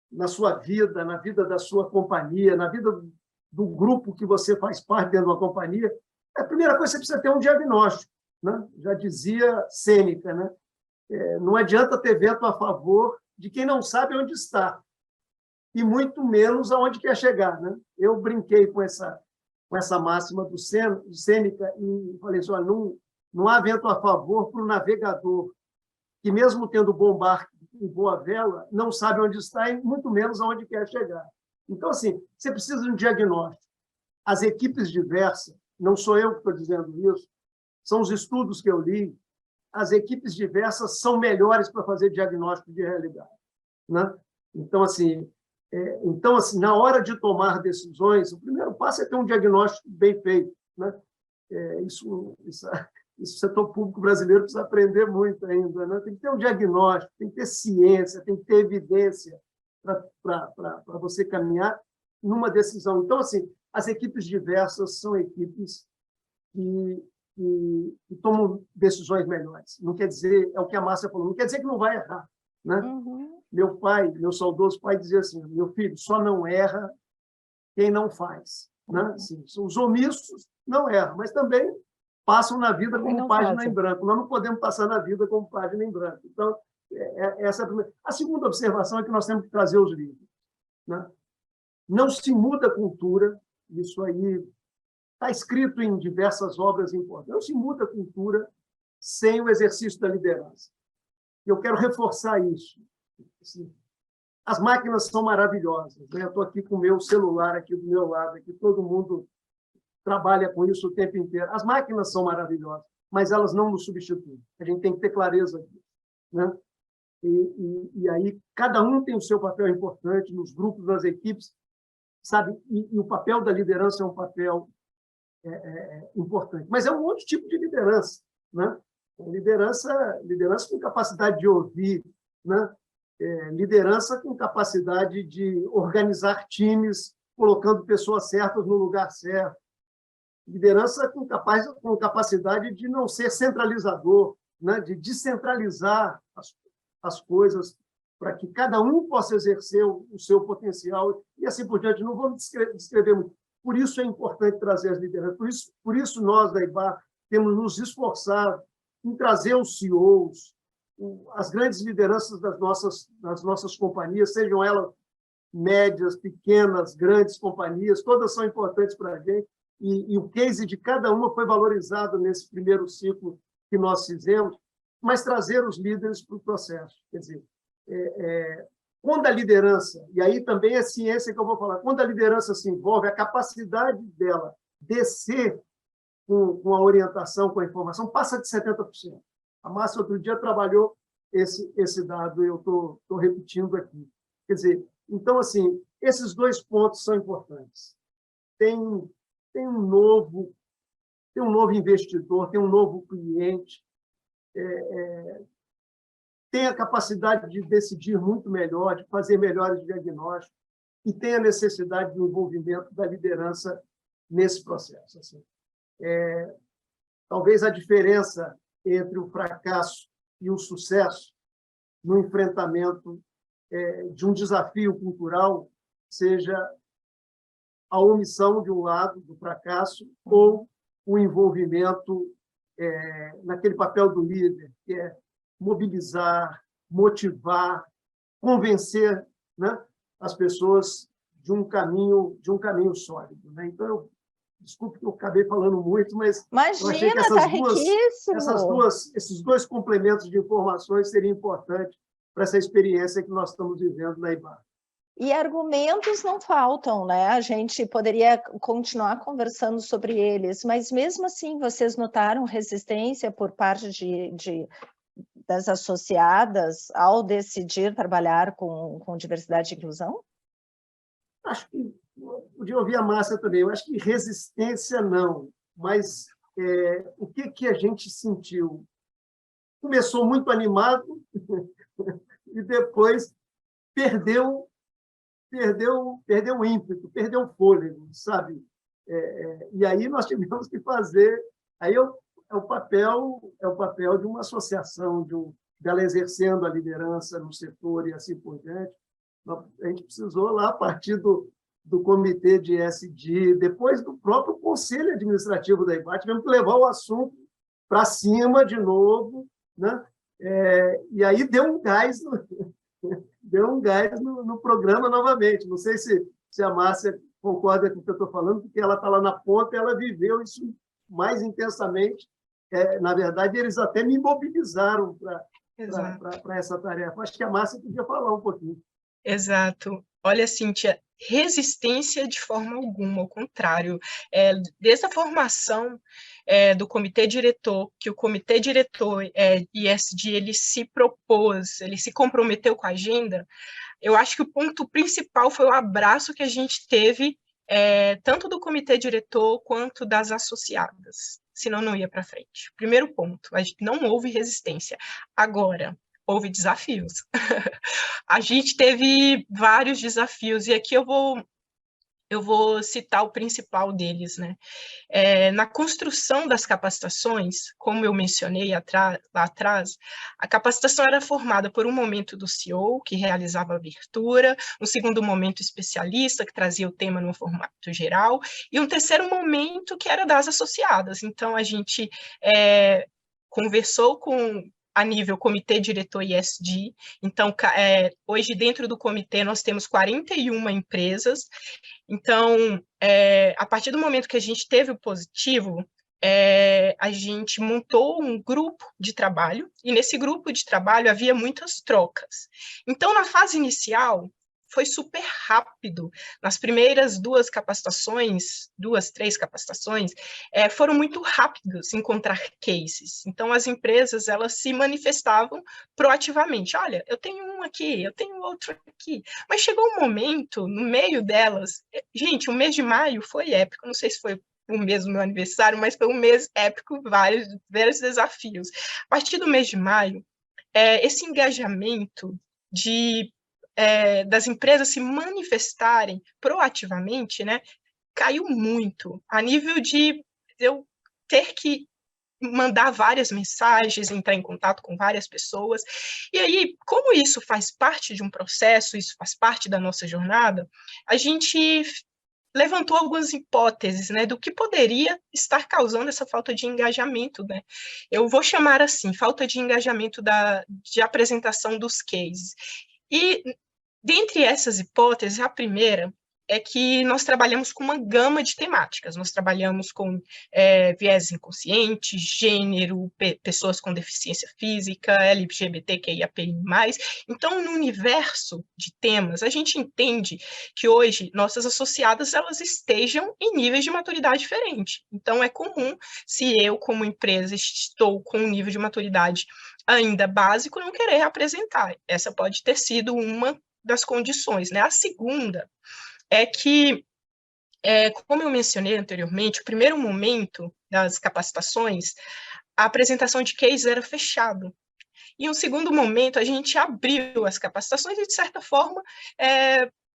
Speaker 2: na sua vida, na vida da sua companhia, na vida do grupo que você faz parte dentro de uma companhia, a primeira coisa, você precisa ter um diagnóstico, né? Já dizia Sêneca, né? Não adianta ter vento a favor de quem não sabe onde está, e muito menos aonde quer chegar, né? Eu brinquei com essa máxima do Sêneca e falei assim, olha, não há vento a favor para o navegador, que mesmo tendo bom barco e boa vela, não sabe onde está e muito menos aonde quer chegar. Então, assim, você precisa de um diagnóstico. As equipes diversas, não sou eu que estou dizendo isso, são os estudos que eu li, as equipes diversas são melhores para fazer diagnóstico de realidade, né? Então, assim, na hora de tomar decisões, o primeiro passo é ter um diagnóstico bem feito, né? Isso o setor público brasileiro precisa aprender muito ainda, né? Tem que ter um diagnóstico, tem que ter ciência, tem que ter evidência para você caminhar numa decisão. Então, assim, as equipes diversas são equipes que tomam decisões melhores. Não quer dizer, é o que a Márcia falou, não quer dizer que não vai errar, né?
Speaker 1: Uhum.
Speaker 2: Meu saudoso pai dizia assim, meu filho, só não erra quem não faz, né? Assim, os omissos não erram, mas também passam na vida como página em branco. Nós não podemos passar na vida como página em branco. Então, essa é a primeira. A segunda observação é que nós temos que trazer os livros, né? Não se muda a cultura, isso aí está escrito em diversas obras importantes, não se muda a cultura sem o exercício da liderança. E eu quero reforçar isso. Assim, as máquinas são maravilhosas, né? Eu estou aqui com o meu celular aqui do meu lado, aqui todo mundo trabalha com isso o tempo inteiro. As máquinas são maravilhosas, mas elas não nos substituem. A gente tem que ter clareza disso, né? E aí cada um tem o seu papel importante nos grupos, nas equipes, sabe? E o papel da liderança é um papel importante. Mas é um outro tipo de liderança, né? Liderança com capacidade de ouvir, né? Liderança com capacidade de organizar times, colocando pessoas certas no lugar certo. liderança com capacidade de não ser centralizador, né? De descentralizar as coisas para que cada um possa exercer o seu potencial e assim por diante. Não vou descrever muito. Por isso é importante trazer as lideranças. Por isso nós, da IBAR, temos nos esforçado em trazer os CEOs, as grandes lideranças das nossas companhias, sejam elas médias, pequenas, grandes companhias, todas são importantes para a gente, e o case de cada uma foi valorizado nesse primeiro ciclo que nós fizemos, mas trazer os líderes para o processo. Quer dizer, quando a liderança, e aí também é ciência que eu vou falar, quando a liderança se envolve, a capacidade dela descer com a orientação, com a informação, passa de 70%. A Márcia, outro dia, trabalhou esse dado, eu estou repetindo aqui. Quer dizer, então, assim, esses dois pontos são importantes. Tem um novo investidor, tem um novo cliente, tem a capacidade de decidir muito melhor, de fazer melhores diagnósticos, e tem a necessidade do envolvimento da liderança nesse processo. Assim. Talvez a diferença entre o fracasso e o sucesso no enfrentamento de um desafio cultural seja a omissão, de um lado, do fracasso, ou o envolvimento naquele papel do líder, que é mobilizar, motivar, convencer, né, as pessoas de um caminho sólido. Né? Então, desculpe que eu acabei falando muito, mas
Speaker 1: imagina,
Speaker 2: eu achei que
Speaker 1: tá riquíssimo.
Speaker 2: esses dois complementos de informações seriam importantes para essa experiência que nós estamos vivendo na IBAR.
Speaker 1: E argumentos não faltam, né? A gente poderia continuar conversando sobre eles, mas mesmo assim, vocês notaram resistência por parte das associadas ao decidir trabalhar com diversidade e inclusão?
Speaker 2: Acho que, podia ouvir a Márcia também, eu acho que resistência não, mas o que a gente sentiu? Começou muito animado e depois perdeu o ímpeto, perdeu o fôlego, sabe? E aí nós tivemos que fazer, aí é o papel de uma associação, dela exercendo a liderança no setor e assim por diante. A gente precisou lá, a partir do comitê de ESG, depois do próprio conselho administrativo da IBAR, tivemos que levar o assunto para cima de novo, né? E aí deu um gás no programa novamente. Não sei se a Márcia concorda com o que eu estou falando, porque ela está lá na ponta e ela viveu isso mais intensamente. Na verdade, eles até me mobilizaram para essa tarefa. Acho que a Márcia podia falar um pouquinho.
Speaker 3: Exato. Olha, Cíntia, resistência de forma alguma, ao contrário. Desde a formação do comitê diretor, que o comitê diretor ISD, ele se propôs, ele se comprometeu com a agenda, eu acho que o ponto principal foi o abraço que a gente teve, tanto do comitê diretor quanto das associadas, senão não ia para frente. Primeiro ponto, não houve resistência. Agora, houve desafios. A gente teve vários desafios, e aqui eu vou citar o principal deles, né? Na construção das capacitações, como eu mencionei lá atrás, a capacitação era formada por um momento do CEO, que realizava a abertura, um segundo momento especialista, que trazia o tema no formato geral, e um terceiro momento que era das associadas. Então, a gente conversou a nível comitê diretor ISD. Então, hoje, dentro do comitê, nós temos 41 empresas. Então, a partir do momento que a gente teve o positivo, a gente montou um grupo de trabalho, e nesse grupo de trabalho havia muitas trocas. Então, na fase inicial, foi super rápido. Nas primeiras três capacitações, foram muito rápidos encontrar cases. Então, as empresas, elas se manifestavam proativamente. Olha, eu tenho um aqui, eu tenho outro aqui. Mas chegou um momento, no meio delas, gente, o mês de maio foi épico, não sei se foi o mês do meu aniversário, mas foi um mês épico, vários desafios. A partir do mês de maio, esse engajamento das empresas se manifestarem proativamente, né, caiu muito, a nível de eu ter que mandar várias mensagens, entrar em contato com várias pessoas. E aí, como isso faz parte de um processo, isso faz parte da nossa jornada, a gente levantou algumas hipóteses, né, do que poderia estar causando essa falta de engajamento, né? Eu vou chamar assim, falta de engajamento de apresentação dos cases. E, dentre essas hipóteses, a primeira é que nós trabalhamos com uma gama de temáticas. Nós trabalhamos com viés inconsciente, gênero, pessoas com deficiência física, LGBTQIAPI+. Então, no universo de temas, a gente entende que hoje nossas associadas elas estejam em níveis de maturidade diferente. Então, é comum, se eu, como empresa, estou com um nível de maturidade ainda básico, não querer apresentar. Essa pode ter sido uma das condições, né? A segunda é que, como eu mencionei anteriormente, o primeiro momento das capacitações, a apresentação de case era fechado. E um segundo momento, a gente abriu as capacitações e, de certa forma,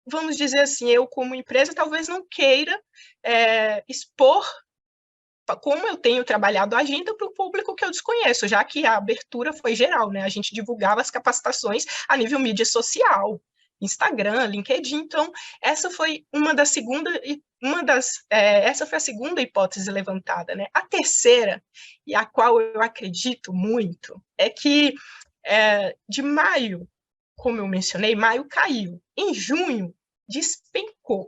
Speaker 3: vamos dizer assim, eu como empresa talvez não queira expor como eu tenho trabalhado a agenda para o público que eu desconheço, já que a abertura foi geral, né? A gente divulgava as capacitações a nível mídia social, Instagram, LinkedIn. Então, essa foi essa foi a segunda hipótese levantada, né? A terceira, e a qual eu acredito muito, é que de maio, como eu mencionei, maio caiu. Em junho, despencou.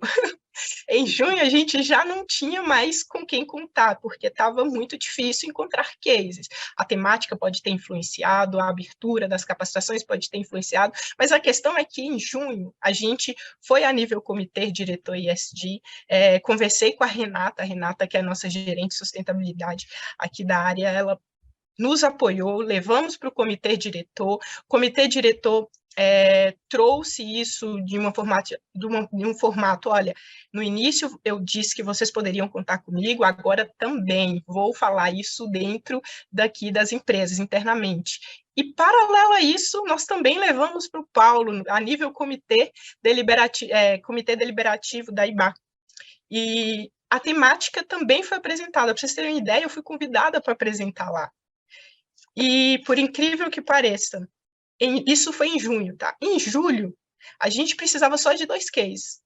Speaker 3: Em junho, a gente já não tinha mais com quem contar, porque estava muito difícil encontrar cases. A temática pode ter influenciado, a abertura das capacitações pode ter influenciado, mas a questão é que, em junho, a gente foi a nível comitê, diretor ISD, conversei com a Renata, que é a nossa gerente de sustentabilidade aqui da área, ela nos apoiou, levamos para o comitê diretor, trouxe isso de um formato, olha, no início eu disse que vocês poderiam contar comigo, agora também vou falar isso dentro daqui das empresas, internamente. E, paralelo a isso, nós também levamos para o Paulo, a nível comitê deliberativo da IBA. E a temática também foi apresentada. Para vocês terem uma ideia, eu fui convidada para apresentar lá. E, por incrível que pareça, isso foi em junho, tá? Em julho, a gente precisava só de 2 cases.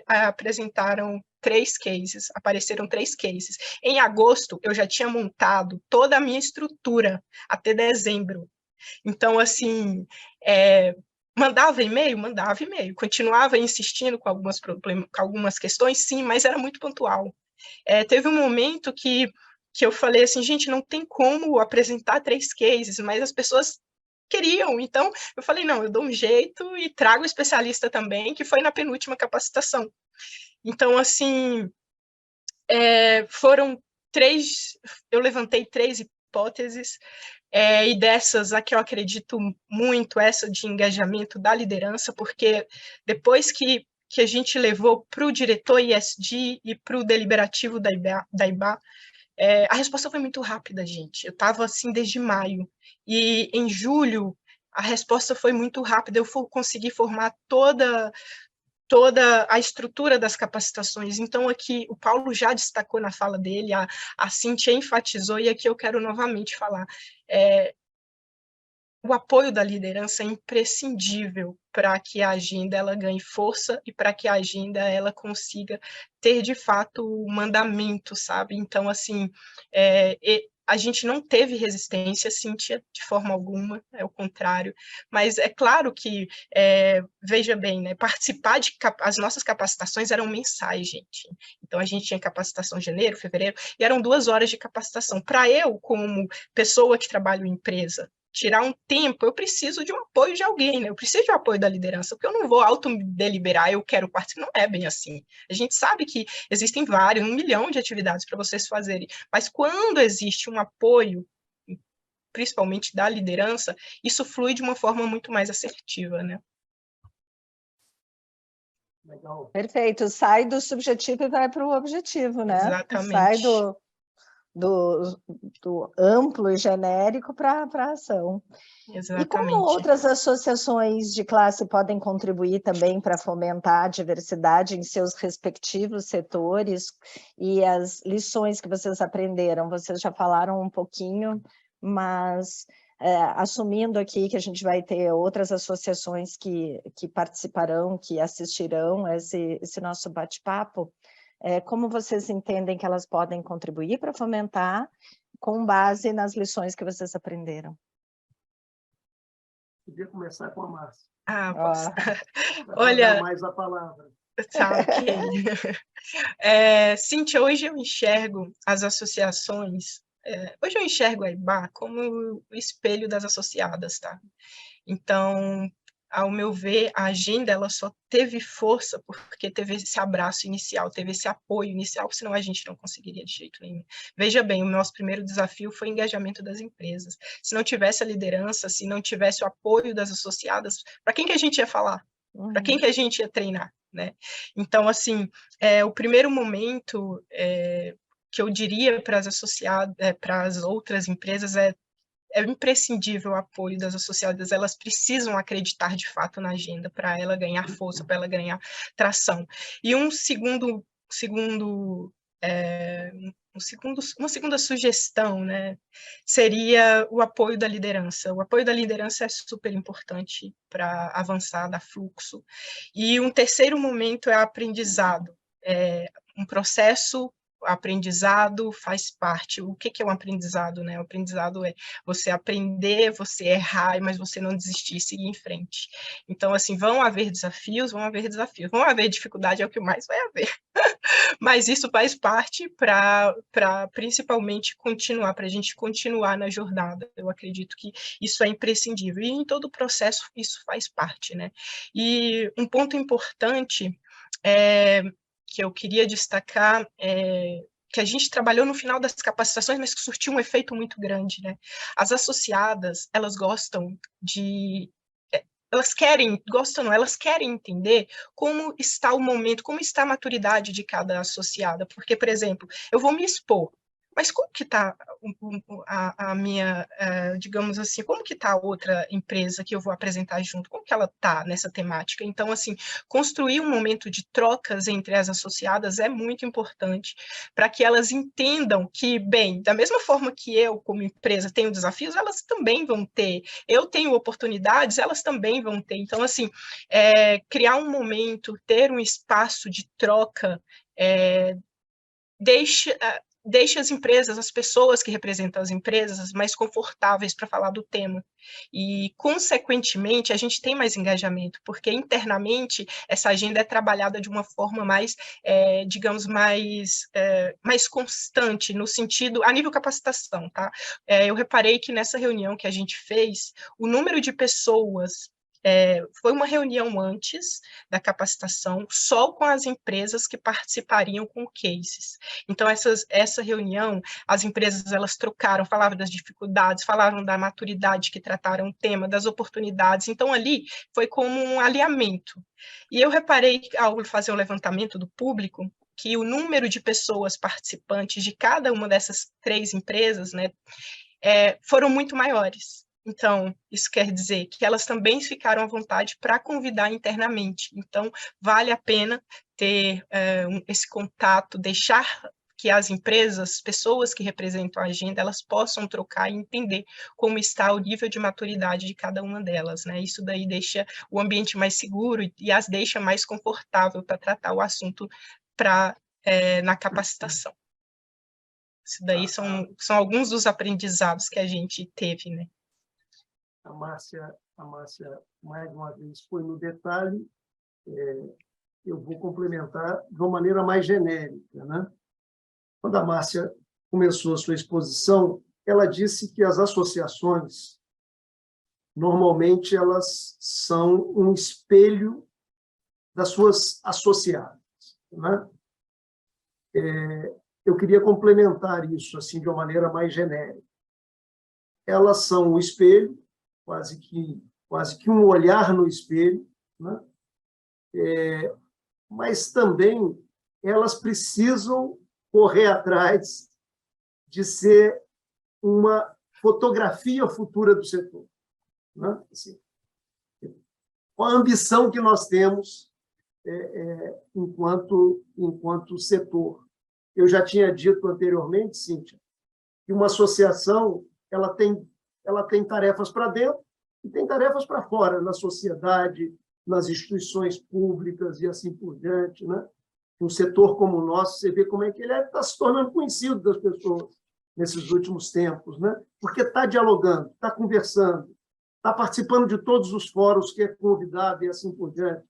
Speaker 3: Apresentaram 3 cases, apareceram 3 cases. Em agosto, eu já tinha montado toda a minha estrutura até dezembro. Então, assim, mandava e-mail, continuava insistindo com algumas questões, sim, mas era muito pontual. Teve um momento que eu falei assim, gente, não tem como apresentar 3 cases, mas as pessoas queriam, então eu falei, não, eu dou um jeito e trago o especialista também, que foi na penúltima capacitação. Então, assim, eu levantei 3 hipóteses, e dessas, a que eu acredito muito, essa de engajamento da liderança, porque depois que a gente levou para o diretor ISD e para o deliberativo da IBA, a resposta foi muito rápida, gente. Eu estava assim desde maio. E em julho, a resposta foi muito rápida. Eu consegui formar toda a estrutura das capacitações. Então, aqui, o Paulo já destacou na fala dele, a Cíntia enfatizou, e aqui eu quero novamente falar. O apoio da liderança é imprescindível para que a agenda ela ganhe força e para que a agenda ela consiga ter, de fato, o mandamento, sabe? Então, assim, a gente não teve resistência, Cíntia, de forma alguma, é o contrário, mas é claro que, veja bem, né, as nossas capacitações eram mensais, gente. Então, a gente tinha capacitação em janeiro, fevereiro, e eram 2 horas de capacitação. Para eu, como pessoa que trabalho em empresa, tirar um tempo, eu preciso de um apoio de alguém, né? Eu preciso de um apoio da liderança, porque eu não vou autodeliberar, eu quero participar, não é bem assim. A gente sabe que existem 1 milhão de atividades para vocês fazerem, mas quando existe um apoio, principalmente da liderança, isso flui de uma forma muito mais assertiva, né?
Speaker 2: Legal.
Speaker 1: Perfeito, sai do subjetivo e vai para o objetivo, né?
Speaker 3: Exatamente.
Speaker 1: Sai do do amplo e genérico para a ação.
Speaker 3: Exatamente.
Speaker 1: E como outras associações de classe podem contribuir também para fomentar a diversidade em seus respectivos setores e as lições que vocês aprenderam? Vocês já falaram um pouquinho, mas assumindo aqui que a gente vai ter outras associações que participarão, que assistirão a esse nosso bate-papo, como vocês entendem que elas podem contribuir para fomentar com base nas lições que vocês aprenderam?
Speaker 2: Podia começar com a Márcia.
Speaker 3: Posso.
Speaker 2: Olha, dar mais a palavra.
Speaker 3: Tá, ok. Cíntia, hoje eu enxergo as associações, hoje eu enxergo a IBA como o espelho das associadas, tá? Então, ao meu ver, a agenda ela só teve força porque teve esse abraço inicial, teve esse apoio inicial, senão a gente não conseguiria de jeito nenhum. Veja bem, o nosso primeiro desafio foi o engajamento das empresas. Se não tivesse a liderança, se não tivesse o apoio das associadas, para quem que a gente ia falar? Para quem que a gente ia treinar, né? Então, assim, o primeiro momento que eu diria para as associadas, para as outras empresas é imprescindível o apoio das associadas, elas precisam acreditar de fato na agenda para ela ganhar força, para ela ganhar tração. E uma segunda sugestão, né, seria o apoio da liderança. O apoio da liderança é super importante para avançar, dar fluxo. E um terceiro momento é aprendizado. Um processo aprendizado faz parte. O que é um aprendizado, né? O aprendizado é você aprender, você errar, mas você não desistir e seguir em frente. Então, assim, vão haver desafios, vão haver dificuldade, é o que mais vai haver. Mas isso faz parte para principalmente continuar, para a gente continuar na jornada. Eu acredito que isso é imprescindível. E em todo o processo isso faz parte, né? E um ponto importante que eu queria destacar que a gente trabalhou no final das capacitações, mas que surtiu um efeito muito grande, né? As associadas, elas gostam de... Elas querem entender como está o momento, como está a maturidade de cada associada. Porque, por exemplo, eu vou me expor, mas como que está a minha, digamos assim, como que está a outra empresa que eu vou apresentar junto? Como que ela está nessa temática? Então, assim, construir um momento de trocas entre as associadas é muito importante para que elas entendam que, bem, da mesma forma que eu, como empresa, tenho desafios, elas também vão ter. Eu tenho oportunidades, elas também vão ter. Então, assim, criar um momento, ter um espaço de troca, deixa as empresas, as pessoas que representam as empresas, mais confortáveis para falar do tema. E, consequentemente, a gente tem mais engajamento, porque internamente essa agenda é trabalhada de uma forma mais, digamos, mais constante, no sentido, a nível capacitação, tá? Eu reparei que nessa reunião que a gente fez, o número de pessoas foi uma reunião antes da capacitação, só com as empresas que participariam com cases. Então, essa reunião, as empresas elas trocaram, falavam das dificuldades, falaram da maturidade que trataram o tema, das oportunidades. Então, ali foi como um alinhamento. E eu reparei, ao fazer o levantamento do público, que o número de pessoas participantes de cada uma dessas 3 empresas, né, foram muito maiores. Então, isso quer dizer que elas também ficaram à vontade para convidar internamente. Então, vale a pena ter esse contato, deixar que as empresas, pessoas que representam a agenda, elas possam trocar e entender como está o nível de maturidade de cada uma delas, né? Isso daí deixa o ambiente mais seguro e as deixa mais confortável para tratar o assunto na capacitação. Isso daí são alguns dos aprendizados que a gente teve, né?
Speaker 2: A Márcia, mais uma vez, foi no detalhe. Eu vou complementar de uma maneira mais genérica, né? Quando a Márcia começou a sua exposição, ela disse que as associações, normalmente, elas são um espelho das suas associadas, né? Eu queria complementar isso assim de uma maneira mais genérica. Elas são o espelho, quase que um olhar no espelho, né? Mas também elas precisam correr atrás de ser uma fotografia futura do setor, né? Assim, a ambição que nós temos enquanto setor. Eu já tinha dito anteriormente, Cíntia, que uma associação ela tem tarefas para dentro e tem tarefas para fora, na sociedade, nas instituições públicas e assim por diante, né? Um setor como o nosso, você vê como é que ele está se tornando conhecido das pessoas nesses últimos tempos, né? Porque está dialogando, está conversando, está participando de todos os fóruns que é convidado e assim por diante.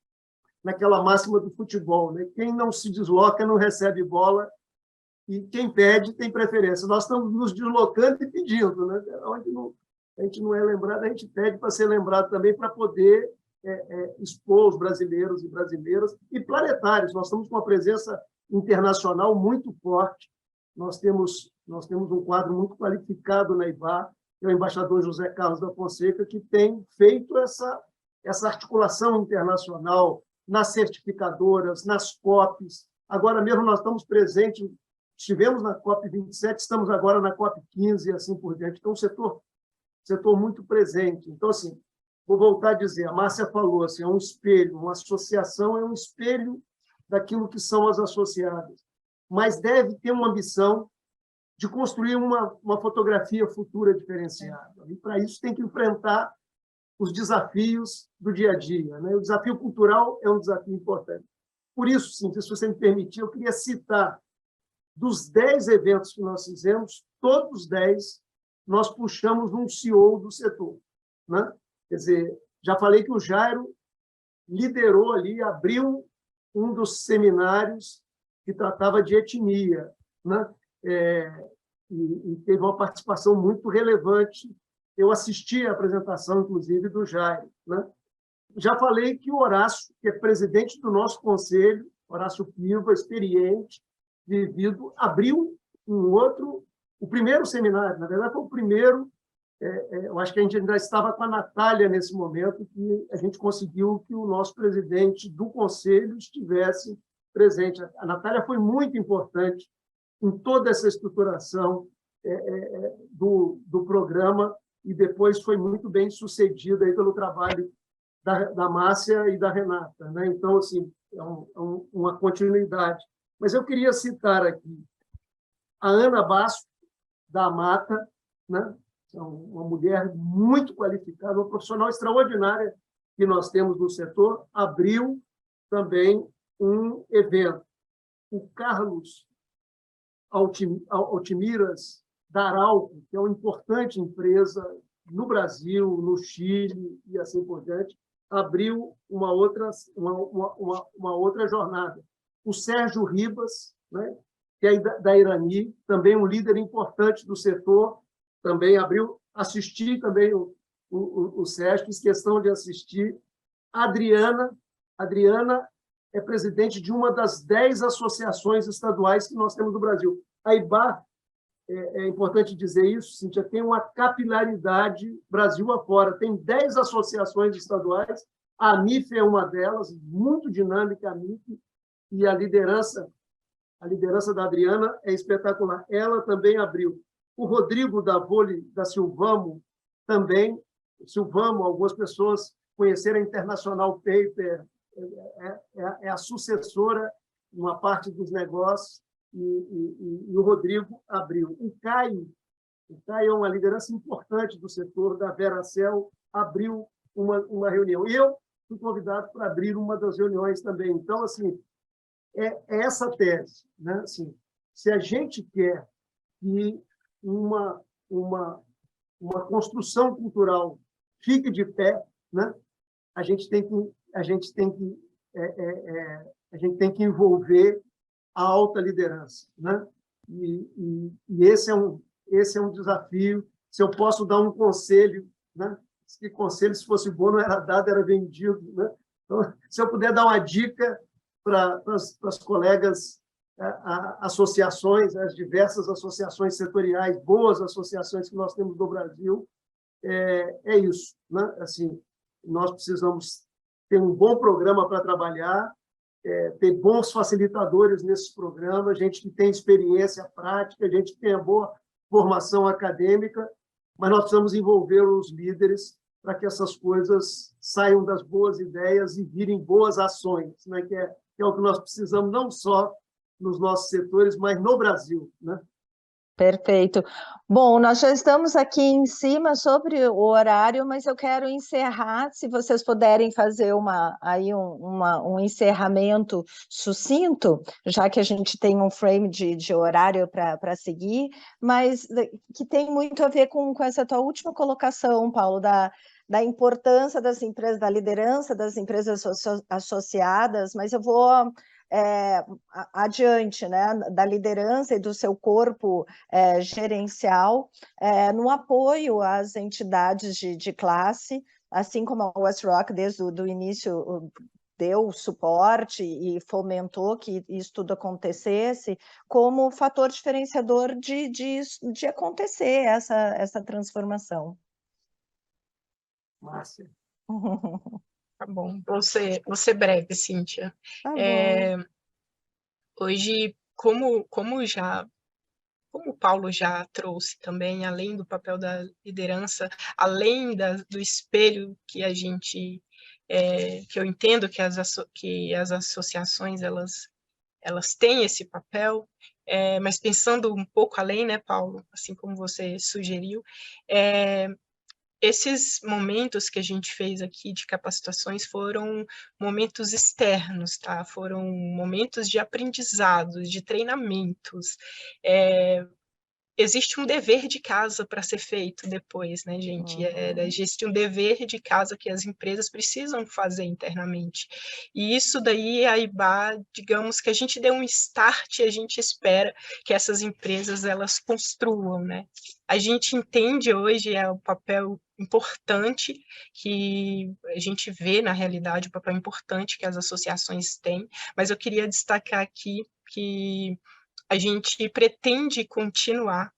Speaker 2: Naquela máxima do futebol, né? Quem não se desloca não recebe bola e quem pede tem preferência. Nós estamos nos deslocando e pedindo, né? Onde a gente não é lembrado, a gente pede para ser lembrado também, para poder expor os brasileiros e brasileiras e planetários. Nós estamos com uma presença internacional muito forte. Nós temos um quadro muito qualificado na IBA, que é o embaixador José Carlos da Fonseca, que tem feito essa articulação internacional nas certificadoras, nas COPs. Agora mesmo nós estamos presentes, estivemos na COP 27, estamos agora na COP 15 e assim por diante. Então, setor muito presente. Então, assim, vou voltar a dizer, a Márcia falou, assim, é um espelho, uma associação é um espelho daquilo que são as associadas, mas deve ter uma ambição de construir uma fotografia futura diferenciada. E, para isso, tem que enfrentar os desafios do dia a dia, né? O desafio cultural é um desafio importante. Por isso, sim, se você me permitir, eu queria citar, dos 10 eventos que nós fizemos, todos os 10 nós puxamos um CEO do setor, né? Quer dizer, já falei que o Jairo liderou ali, abriu um dos seminários que tratava de etnia, né? E teve uma participação muito relevante. Eu assisti a apresentação, inclusive, do Jairo, né? Já falei que o Horácio, que é presidente do nosso conselho, Horácio Piva, experiente, vivido, abriu o primeiro seminário, na verdade, foi o primeiro. Eu acho que a gente ainda estava com a Natália nesse momento, que a gente conseguiu que o nosso presidente do conselho estivesse presente. A Natália foi muito importante em toda essa estruturação do programa e depois foi muito bem sucedida aí pelo trabalho da Márcia e da Renata, né? Então, assim, é uma continuidade. Mas eu queria citar aqui a Ana Basso, da Mata, né? Uma mulher muito qualificada, uma profissional extraordinária que nós temos no setor, abriu também um evento. O Carlos Altimiras, da Arauco, que é uma importante empresa no Brasil, no Chile e assim por diante, abriu uma outra jornada. O Sérgio Ribas, né, que é da Irani, também um líder importante do setor, também abriu. Assisti também o Sérgio, fiz questão de assistir. A Adriana é presidente de uma das 10 associações estaduais que nós temos no Brasil. A IBA, é importante dizer isso, Cíntia, tem uma capilaridade Brasil afora, tem 10 associações estaduais, a AMIF é uma delas, muito dinâmica a AMIF, e a liderança da Adriana é espetacular. Ela também abriu. O Rodrigo da Silvamo também. Silvamo, algumas pessoas conheceram a International Paper, é a sucessora, uma parte dos negócios, e o Rodrigo abriu. O Caio é uma liderança importante do setor, da Veracel, abriu uma reunião. E eu fui convidado para abrir uma das reuniões também. Então, assim, é essa tese, né? Assim, se a gente quer que uma construção cultural fique de pé, né? A gente tem que envolver a alta liderança, né? E esse é um desafio. Se eu posso dar um conselho, né? Que conselho, se fosse bom, não era dado, era vendido, né? Então, se eu puder dar uma dica para as colegas, associações, as diversas associações setoriais, boas associações que nós temos no Brasil, é isso, né? Assim, nós precisamos ter um bom programa para trabalhar, ter bons facilitadores nesses programas, gente que tem experiência prática, gente que tenha boa formação acadêmica, mas nós precisamos envolver os líderes para que essas coisas saiam das boas ideias e virem boas ações, né? Que é o que nós precisamos, não só nos nossos setores, mas no Brasil, né?
Speaker 1: Perfeito. Bom, nós já estamos aqui em cima sobre o horário, mas eu quero encerrar, se vocês puderem fazer um encerramento sucinto, já que a gente tem um frame de horário para seguir, mas que tem muito a ver com essa tua última colocação, Paulo, da importância das empresas, da liderança das empresas associadas, mas eu vou adiante, né, da liderança e do seu corpo gerencial, no apoio às entidades de classe, assim como a WestRock, desde o início, deu suporte e fomentou que isso tudo acontecesse, como fator diferenciador de acontecer essa transformação.
Speaker 2: Márcia.
Speaker 3: Tá bom, vou ser breve, Cíntia.
Speaker 1: Tá bom.
Speaker 3: Hoje, como o Paulo já trouxe também, além do papel da liderança, além do espelho que a gente, que eu entendo que as associações elas têm esse papel, mas pensando um pouco além, né, Paulo, assim como você sugeriu, esses momentos que a gente fez aqui de capacitações foram momentos externos, tá? Foram momentos de aprendizados, de treinamentos. Existe um dever de casa para ser feito depois, né, gente? Existe um dever de casa que as empresas precisam fazer internamente. E isso daí, a IBA, digamos que a gente deu um start e a gente espera que essas empresas, elas construam, né? A gente entende hoje o papel importante que a gente vê, na realidade, o papel importante que as associações têm, mas eu queria destacar aqui que a gente pretende continuar.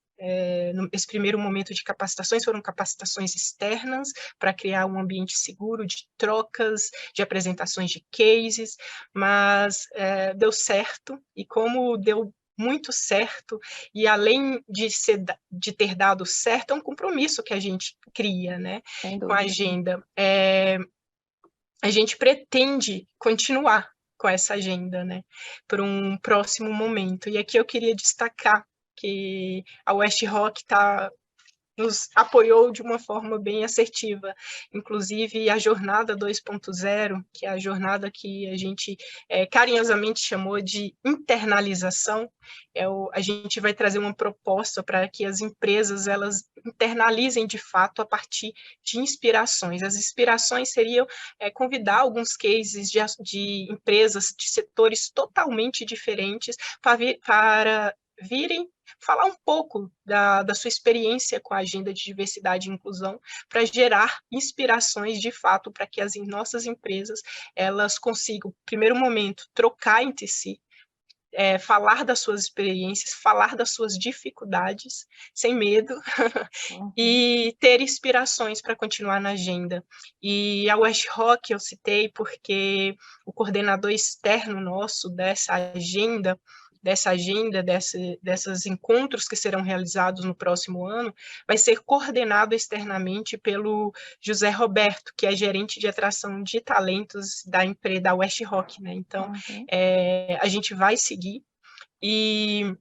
Speaker 3: Esse primeiro momento de capacitações foram capacitações externas para criar um ambiente seguro de trocas, de apresentações de cases, mas deu certo, e como deu muito certo, e além de ter dado certo, é um compromisso que a gente cria, né, com a agenda. A gente pretende continuar com essa agenda, né, para um próximo momento. E aqui eu queria destacar que a WestRock nos apoiou de uma forma bem assertiva, inclusive a jornada 2.0, que é a jornada que a gente carinhosamente chamou de internalização. A gente vai trazer uma proposta para que as empresas elas internalizem de fato a partir de inspirações. As inspirações seriam convidar alguns cases de empresas de setores totalmente diferentes para virem falar um pouco da sua experiência com a agenda de diversidade e inclusão para gerar inspirações de fato para que as nossas empresas elas consigam, no primeiro momento, trocar entre si, falar das suas experiências, falar das suas dificuldades, sem medo, e ter inspirações para continuar na agenda. E a WestRock eu citei porque o coordenador externo nosso desses encontros que serão realizados no próximo ano, vai ser coordenado externamente pelo José Roberto, que é gerente de atração de talentos da WestRock, né? Então, a gente vai seguir. E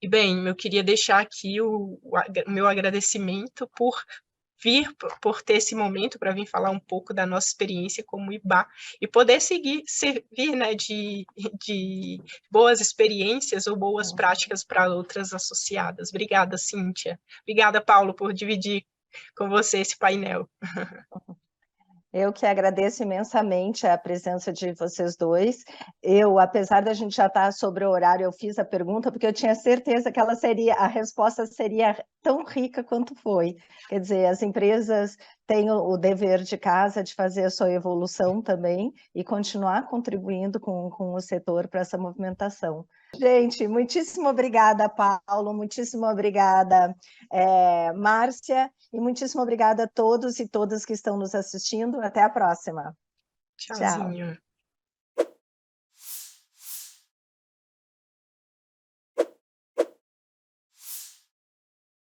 Speaker 3: bem, eu queria deixar aqui o meu agradecimento por ter esse momento para vir falar um pouco da nossa experiência como IBA e poder servir, né, de boas experiências ou boas práticas para outras associadas. Obrigada, Cíntia. Obrigada, Paulo, por dividir com você esse painel.
Speaker 1: Eu que agradeço imensamente a presença de vocês dois. Eu, apesar da gente já estar sobre o horário, eu fiz a pergunta porque eu tinha certeza que a resposta seria tão rica quanto foi. Quer dizer, as empresas têm o dever de casa de fazer a sua evolução também e continuar contribuindo com o setor para essa movimentação. Gente, muitíssimo obrigada, Paulo, muitíssimo obrigada, Márcia, e muitíssimo obrigada a todos e todas que estão nos assistindo. Até a próxima.
Speaker 3: Tchauzinho.
Speaker 1: Tchau.